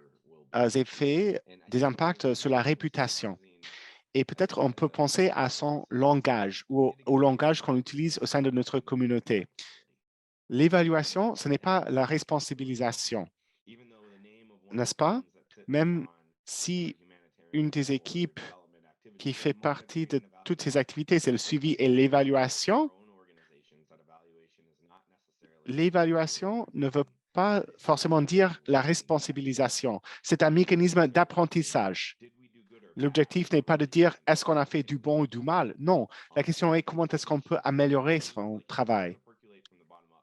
effets, des impacts sur la réputation. Et peut-être on peut penser à son langage ou au langage qu'on utilise au sein de notre communauté. L'évaluation, ce n'est pas la responsabilisation, n'est-ce pas? Même si une des équipes qui fait partie de toutes ces activités, c'est le suivi et l'évaluation, l'évaluation ne veut pas forcément dire la responsabilisation. C'est un mécanisme d'apprentissage. L'objectif n'est pas de dire est-ce qu'on a fait du bon ou du mal. Non, la question est comment est-ce qu'on peut améliorer son travail.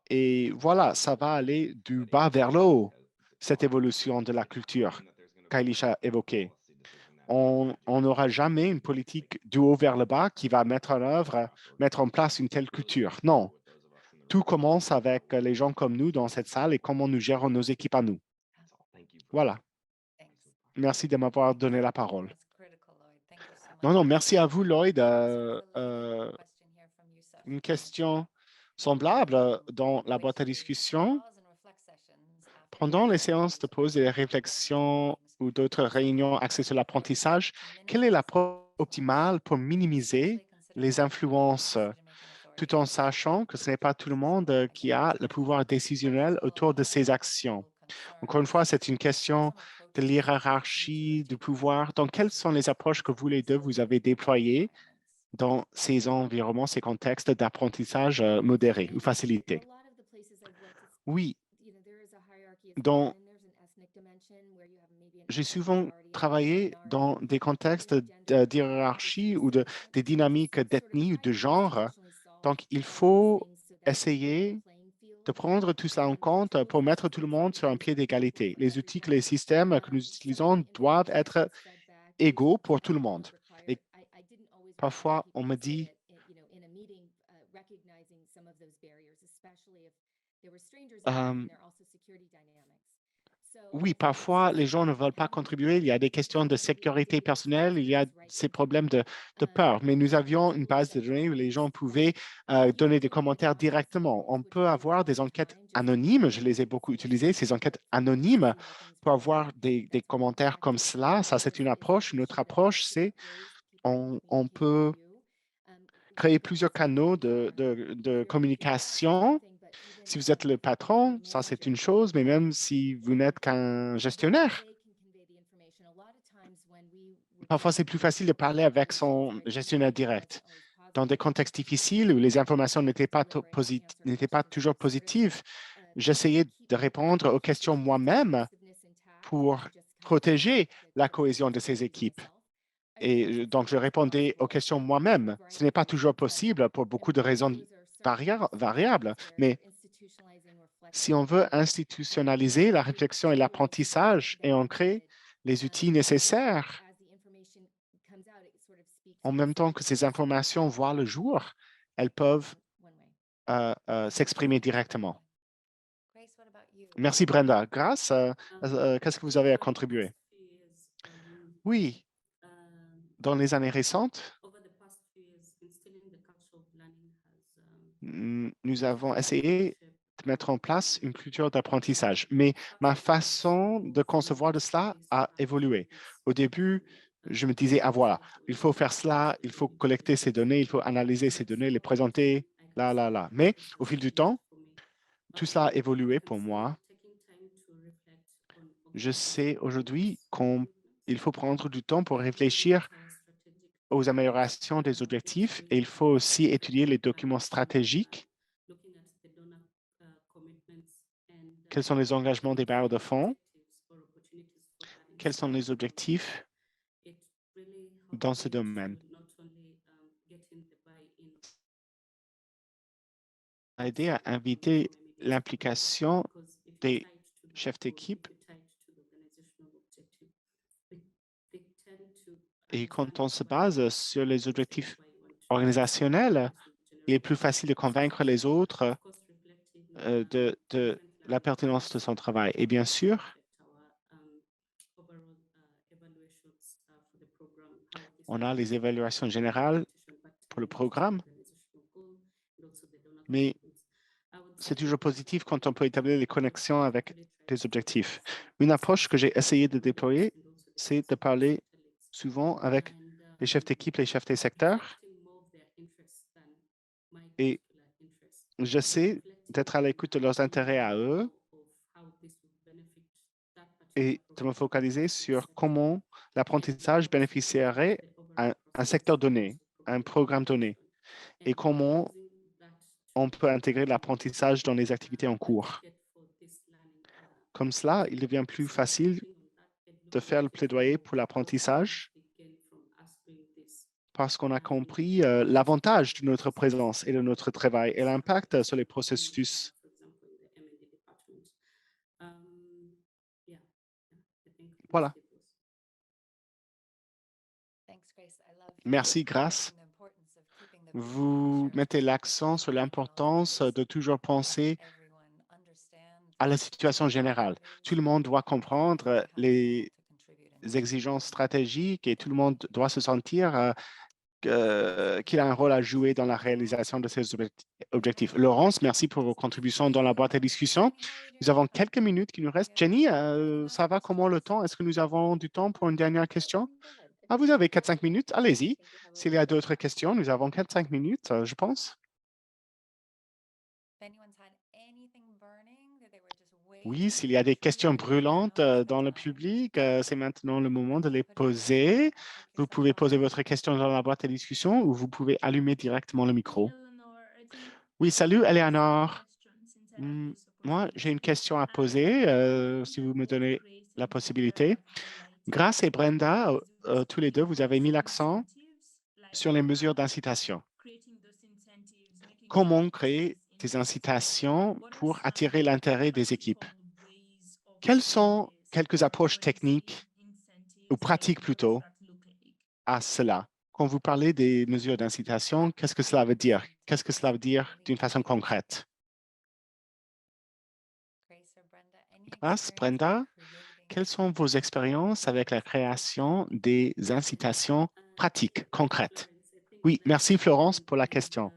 Et voilà, ça va aller du bas vers le haut, cette évolution de la culture qu'Eilish a évoquée. On n'aura jamais une politique du haut vers le bas qui va mettre en place une telle culture. Non, tout commence avec les gens comme nous dans cette salle et comment nous gérons nos équipes à nous. Voilà. Merci de m'avoir donné la parole. Non, merci à vous, Lloyd. Une question semblable dans la boîte à discussion. Pendant les séances de pause et de réflexion ou d'autres réunions axées sur l'apprentissage, quelle est l'approche optimale pour minimiser les influences tout en sachant que ce n'est pas tout le monde qui a le pouvoir décisionnel autour de ces actions? Encore une fois, c'est une question de hiérarchie, du pouvoir. Donc, quelles sont les approches que vous les deux, vous avez déployées dans ces environnements, ces contextes d'apprentissage modéré ou facilité? Oui, j'ai souvent travaillé dans des contextes d'hiérarchie ou des dynamiques d'ethnie ou de genre. Donc, il faut essayer de prendre tout cela en compte pour mettre tout le monde sur un pied d'égalité. Les outils, les systèmes que nous utilisons doivent être égaux pour tout le monde. Et parfois, on me dit, oui, parfois, les gens ne veulent pas contribuer. Il y a des questions de sécurité personnelle, il y a ces problèmes de peur. Mais nous avions une base de données où les gens pouvaient donner des commentaires directement. On peut avoir des enquêtes anonymes. Je les ai beaucoup utilisées, ces enquêtes anonymes, pour avoir des commentaires comme cela. Ça, c'est une approche. Une autre approche, c'est on peut créer plusieurs canaux de communication. Si vous êtes le patron, ça c'est une chose, mais même si vous n'êtes qu'un gestionnaire, parfois c'est plus facile de parler avec son gestionnaire direct. Dans des contextes difficiles où les informations n'étaient pas toujours positives, j'essayais de répondre aux questions moi-même pour protéger la cohésion de ces équipes. Et donc, je répondais aux questions moi-même. Ce n'est pas toujours possible pour beaucoup de raisons variables, mais si on veut institutionnaliser la réflexion et l'apprentissage et on crée les outils nécessaires, en même temps que ces informations voient le jour, elles peuvent s'exprimer directement. Merci, Brenda. Grâce, qu'est-ce que vous avez à contribuer? Oui, dans les années récentes, nous avons essayé de mettre en place une culture d'apprentissage, mais ma façon de concevoir de cela a évolué. Au début, je me disais, ah voilà, il faut faire cela, il faut collecter ces données, il faut analyser ces données, les présenter, là, là, là. Mais au fil du temps, tout cela a évolué pour moi. Je sais aujourd'hui qu'il faut prendre du temps pour réfléchir aux améliorations des objectifs et il faut aussi étudier les documents stratégiques. Quels sont les engagements des bailleurs de fonds? Quels sont les objectifs dans ce domaine? Aider à inviter l'implication des chefs d'équipe. Et quand on se base sur les objectifs organisationnels, il est plus facile de convaincre les autres de la pertinence de son travail. Et bien sûr, on a les évaluations générales pour le programme, mais c'est toujours positif quand on peut établir les connexions avec des objectifs. Une approche que j'ai essayé de déployer, c'est de parler souvent avec les chefs d'équipe, les chefs des secteurs. Et j'essaie d'être à l'écoute de leurs intérêts à eux et de me focaliser sur comment l'apprentissage bénéficierait à un secteur donné, à un programme donné, et comment on peut intégrer l'apprentissage dans les activités en cours. Comme cela, il devient plus facile de faire le plaidoyer pour l'apprentissage parce qu'on a compris l'avantage de notre présence et de notre travail et l'impact sur les processus. Voilà. Merci, Grace. Vous mettez l'accent sur l'importance de toujours penser à la situation générale. Tout le monde doit comprendre les exigences stratégiques et tout le monde doit se sentir qu'il a un rôle à jouer dans la réalisation de ces objectifs. Laurence, merci pour vos contributions dans la boîte à discussion. Nous avons quelques minutes qui nous restent. Jenny, ça va comment le temps? Est-ce que nous avons du temps pour une dernière question? Ah, vous avez 4-5 minutes. Allez-y. S'il y a d'autres questions, nous avons 4-5 minutes, je pense. Oui, s'il y a des questions brûlantes dans le public, c'est maintenant le moment de les poser. Vous pouvez poser votre question dans la boîte à discussion ou vous pouvez allumer directement le micro. Oui, salut, Eleanor. Moi, j'ai une question à poser, si vous me donnez la possibilité. Grace et Brenda, tous les deux, vous avez mis l'accent sur les mesures d'incitation. Comment créer des incitations pour attirer l'intérêt des équipes? Quelles sont quelques approches techniques ou pratiques plutôt à cela? Quand vous parlez des mesures d'incitation, qu'est-ce que cela veut dire? Qu'est-ce que cela veut dire d'une façon concrète? Grace, Brenda, quelles sont vos expériences avec la création des incitations pratiques, concrètes? Oui, merci Florence pour la question.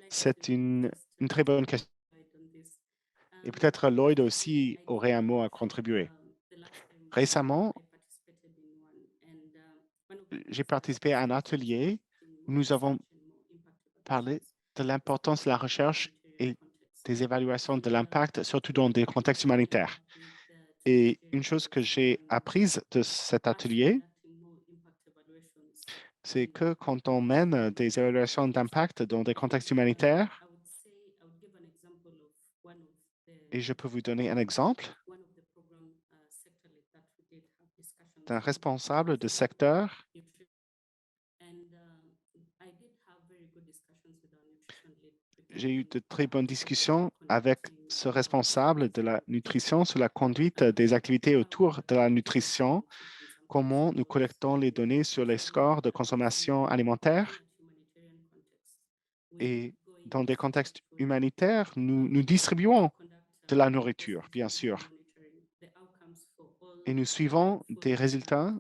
C'est une très bonne question. Et peut-être Lloyd aussi aurait un mot à contribuer. Récemment, j'ai participé à un atelier où nous avons parlé de l'importance de la recherche et des évaluations de l'impact, surtout dans des contextes humanitaires. Et une chose que j'ai apprise de cet atelier, c'est que quand on mène des évaluations d'impact dans des contextes humanitaires, et je peux vous donner un exemple d'un responsable de secteur. J'ai eu de très bonnes discussions avec ce responsable de la nutrition sur la conduite des activités autour de la nutrition, comment nous collectons les données sur les scores de consommation alimentaire. Et dans des contextes humanitaires, nous distribuons de la nourriture, bien sûr. Et nous suivons des résultats.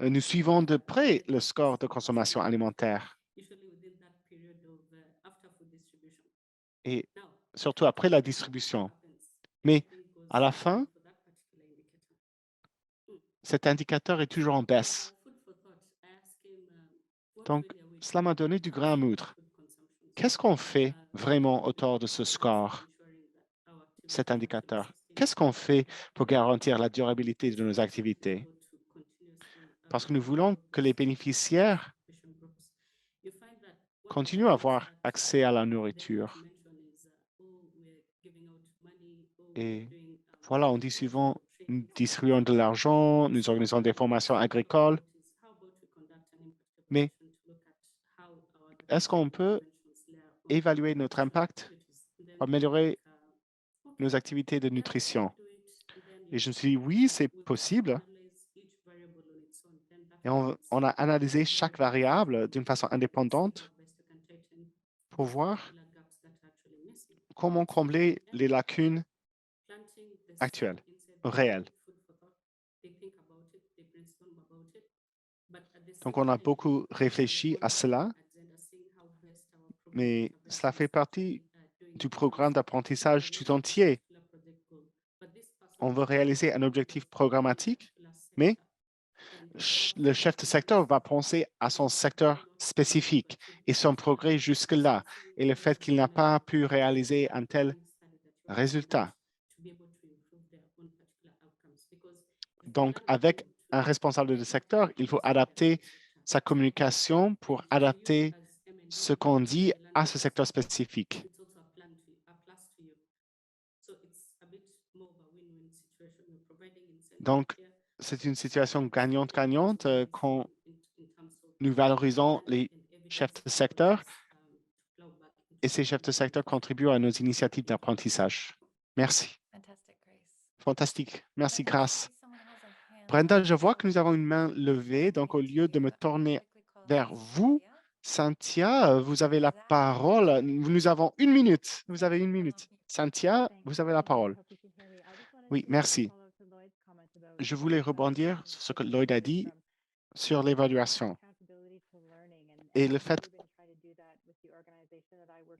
Nous suivons de près le score de consommation alimentaire. et surtout après la distribution. Mais à la fin, cet indicateur est toujours en baisse. Donc, cela m'a donné du grain à moudre. Qu'est-ce qu'on fait vraiment autour de ce score, cet indicateur? Qu'est-ce qu'on fait pour garantir la durabilité de nos activités? Parce que nous voulons que les bénéficiaires continuent à avoir accès à la nourriture. Et voilà, on dit souvent, nous distribuons de l'argent, nous organisons des formations agricoles, mais est-ce qu'on peut évaluer notre impact pour améliorer nos activités de nutrition? Et je me suis dit, oui, c'est possible. Et on a analysé chaque variable d'une façon indépendante pour voir comment combler les lacunes actuelles, réelles. Donc, on a beaucoup réfléchi à cela, mais cela fait partie du programme d'apprentissage tout entier. On veut réaliser un objectif programmatique, mais le chef de secteur va penser à son secteur spécifique et son progrès jusque-là et le fait qu'il n'a pas pu réaliser un tel résultat. Donc, avec un responsable de secteur, il faut adapter sa communication pour adapter ce qu'on dit à ce secteur spécifique. Donc, c'est une situation gagnante-gagnante quand nous valorisons les chefs de secteur et ces chefs de secteur contribuent à nos initiatives d'apprentissage. Merci. Fantastique. Merci, Grace. Brenda, je vois que nous avons une main levée, donc au lieu de me tourner vers vous, Cynthia, vous avez la parole. Nous avons 1 minute. Vous avez 1 minute. Cynthia, vous avez la parole. Oui, merci. Je voulais rebondir sur ce que Lloyd a dit sur l'évaluation et le fait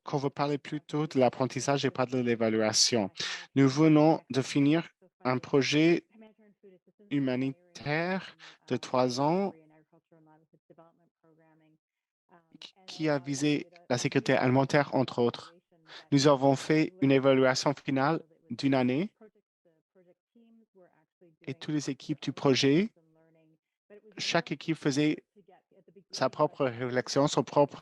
qu'on veut parler plutôt de l'apprentissage et pas de l'évaluation. Nous venons de finir un projet humanitaire de 3 ans qui a visé la sécurité alimentaire, entre autres. Nous avons fait une évaluation finale d'1 année et toutes les équipes du projet, chaque équipe faisait sa propre réflexion, son propre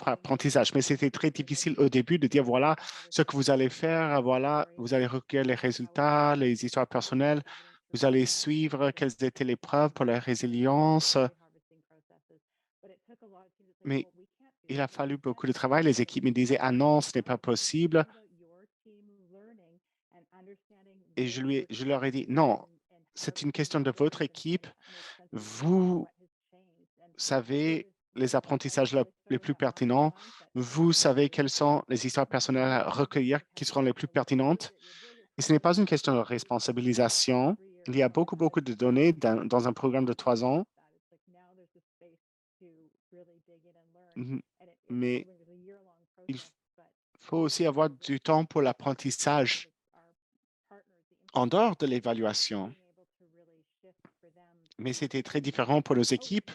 apprentissage. Mais c'était très difficile au début de dire, voilà ce que vous allez faire, voilà, vous allez recueillir les résultats, les histoires personnelles, vous allez suivre quelles étaient les preuves pour la résilience. Mais il a fallu beaucoup de travail. Les équipes me disaient, ah non, ce n'est pas possible. Et je leur ai dit, non, c'est une question de votre équipe. Vous savez les apprentissages les plus pertinents. Vous savez quelles sont les histoires personnelles à recueillir qui seront les plus pertinentes. Et ce n'est pas une question de responsabilisation. Il y a beaucoup de données dans un programme de 3 ans. Mais il faut aussi avoir du temps pour l'apprentissage en dehors de l'évaluation. Mais c'était très différent pour nos équipes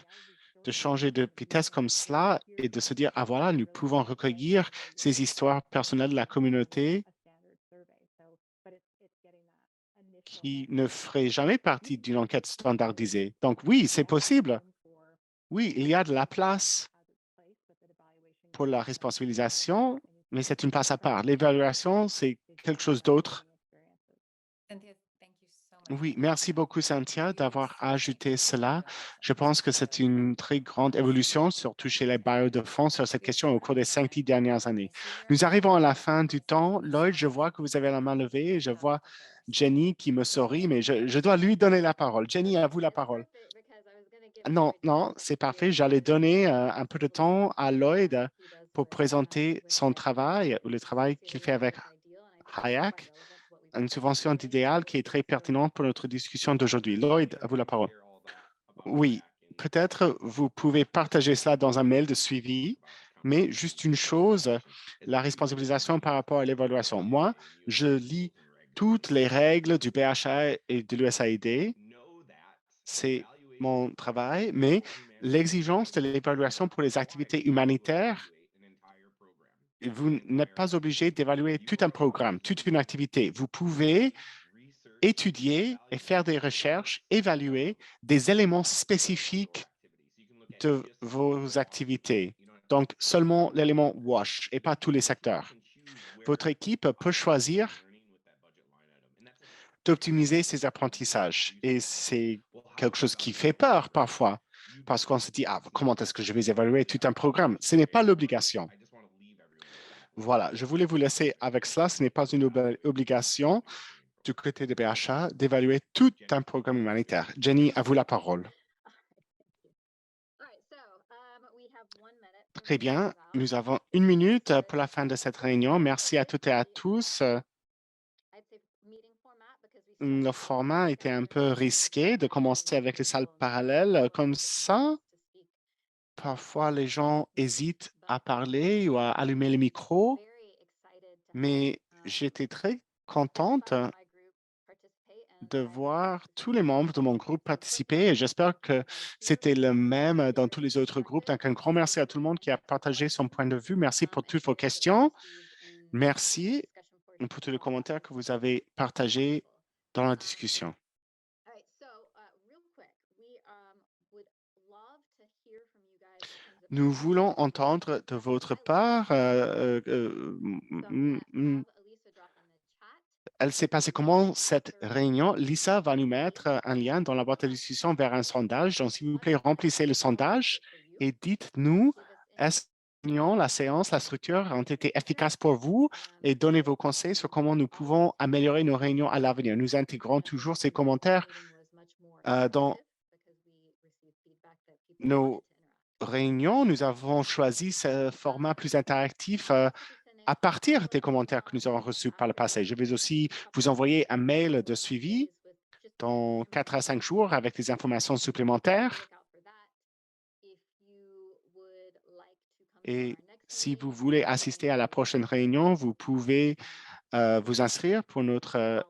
de changer de vitesse comme cela et de se dire, ah voilà, nous pouvons recueillir ces histoires personnelles de la communauté qui ne feraient jamais partie d'une enquête standardisée. Donc oui, c'est possible. Oui, il y a de la place pour la responsabilisation, mais c'est une place à part. L'évaluation, c'est quelque chose d'autre. Oui, merci beaucoup, Cynthia, d'avoir ajouté cela. Je pense que c'est une très grande évolution, surtout chez les bailleurs de fonds, sur cette question au cours des 5-10 dernières années. Nous arrivons à la fin du temps. Lloyd, je vois que vous avez la main levée. Je vois Jenny qui me sourit, mais je dois lui donner la parole. Jenny, à vous la parole. Non, non, c'est parfait. J'allais donner un peu de temps à Lloyd pour présenter son travail, ou le travail qu'il fait avec HIAC, une subvention d'idéal qui est très pertinente pour notre discussion d'aujourd'hui. Lloyd, à vous la parole. Oui, peut-être vous pouvez partager cela dans un mail de suivi Mais juste une chose, la responsabilisation par rapport à l'évaluation. Moi, je lis toutes les règles du BHA et de l'USAID. C'est mon travail, mais l'exigence de l'évaluation pour les activités humanitaires, vous n'êtes pas obligé d'évaluer tout un programme, toute une activité. Vous pouvez étudier et faire des recherches, évaluer des éléments spécifiques de vos activités. Donc, seulement l'élément WASH et pas tous les secteurs. Votre équipe peut choisir d'optimiser ses apprentissages. Et c'est quelque chose qui fait peur parfois, parce qu'on se dit, ah, comment est-ce que je vais évaluer tout un programme? Ce n'est pas l'obligation. Voilà, je voulais vous laisser avec cela. Ce n'est pas une obligation du côté de BHA d'évaluer tout un programme humanitaire. Jenny, à vous la parole. Très bien, nous avons 1 minute pour la fin de cette réunion. Merci à toutes et à tous. Le format était un peu risqué de commencer avec les salles parallèles comme ça. Parfois, les gens hésitent à parler ou à allumer le micro, mais j'étais très contente de voir tous les membres de mon groupe participer et j'espère que c'était le même dans tous les autres groupes. Donc, un grand merci à tout le monde qui a partagé son point de vue. Merci pour toutes vos questions. Merci pour tous les commentaires que vous avez partagés dans la discussion. Nous voulons entendre de votre part, elle s'est passée comment cette réunion? Lisa va nous mettre un lien dans la boîte de discussion vers un sondage. Donc, s'il vous plaît, remplissez le sondage et dites-nous, est-ce que la séance, la structure ont été efficaces pour vous et donnez vos conseils sur comment nous pouvons améliorer nos réunions à l'avenir. Nous intégrons toujours ces commentaires dans nos réunions. Nous avons choisi ce format plus interactif à partir des commentaires que nous avons reçus par le passé. Je vais aussi vous envoyer un mail de suivi dans 4 à 5 jours avec des informations supplémentaires. Et si vous voulez assister à la prochaine réunion, vous pouvez vous inscrire pour notre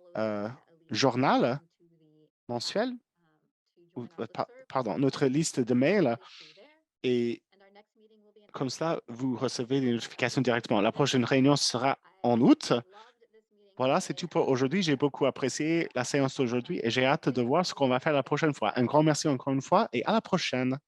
journal mensuel, ou, pardon, notre liste de mails. Et comme ça, vous recevez des notifications directement. La prochaine réunion sera en août. Voilà, c'est tout pour aujourd'hui. J'ai beaucoup apprécié la séance d'aujourd'hui et j'ai hâte de voir ce qu'on va faire la prochaine fois. Un grand merci encore une fois et à la prochaine.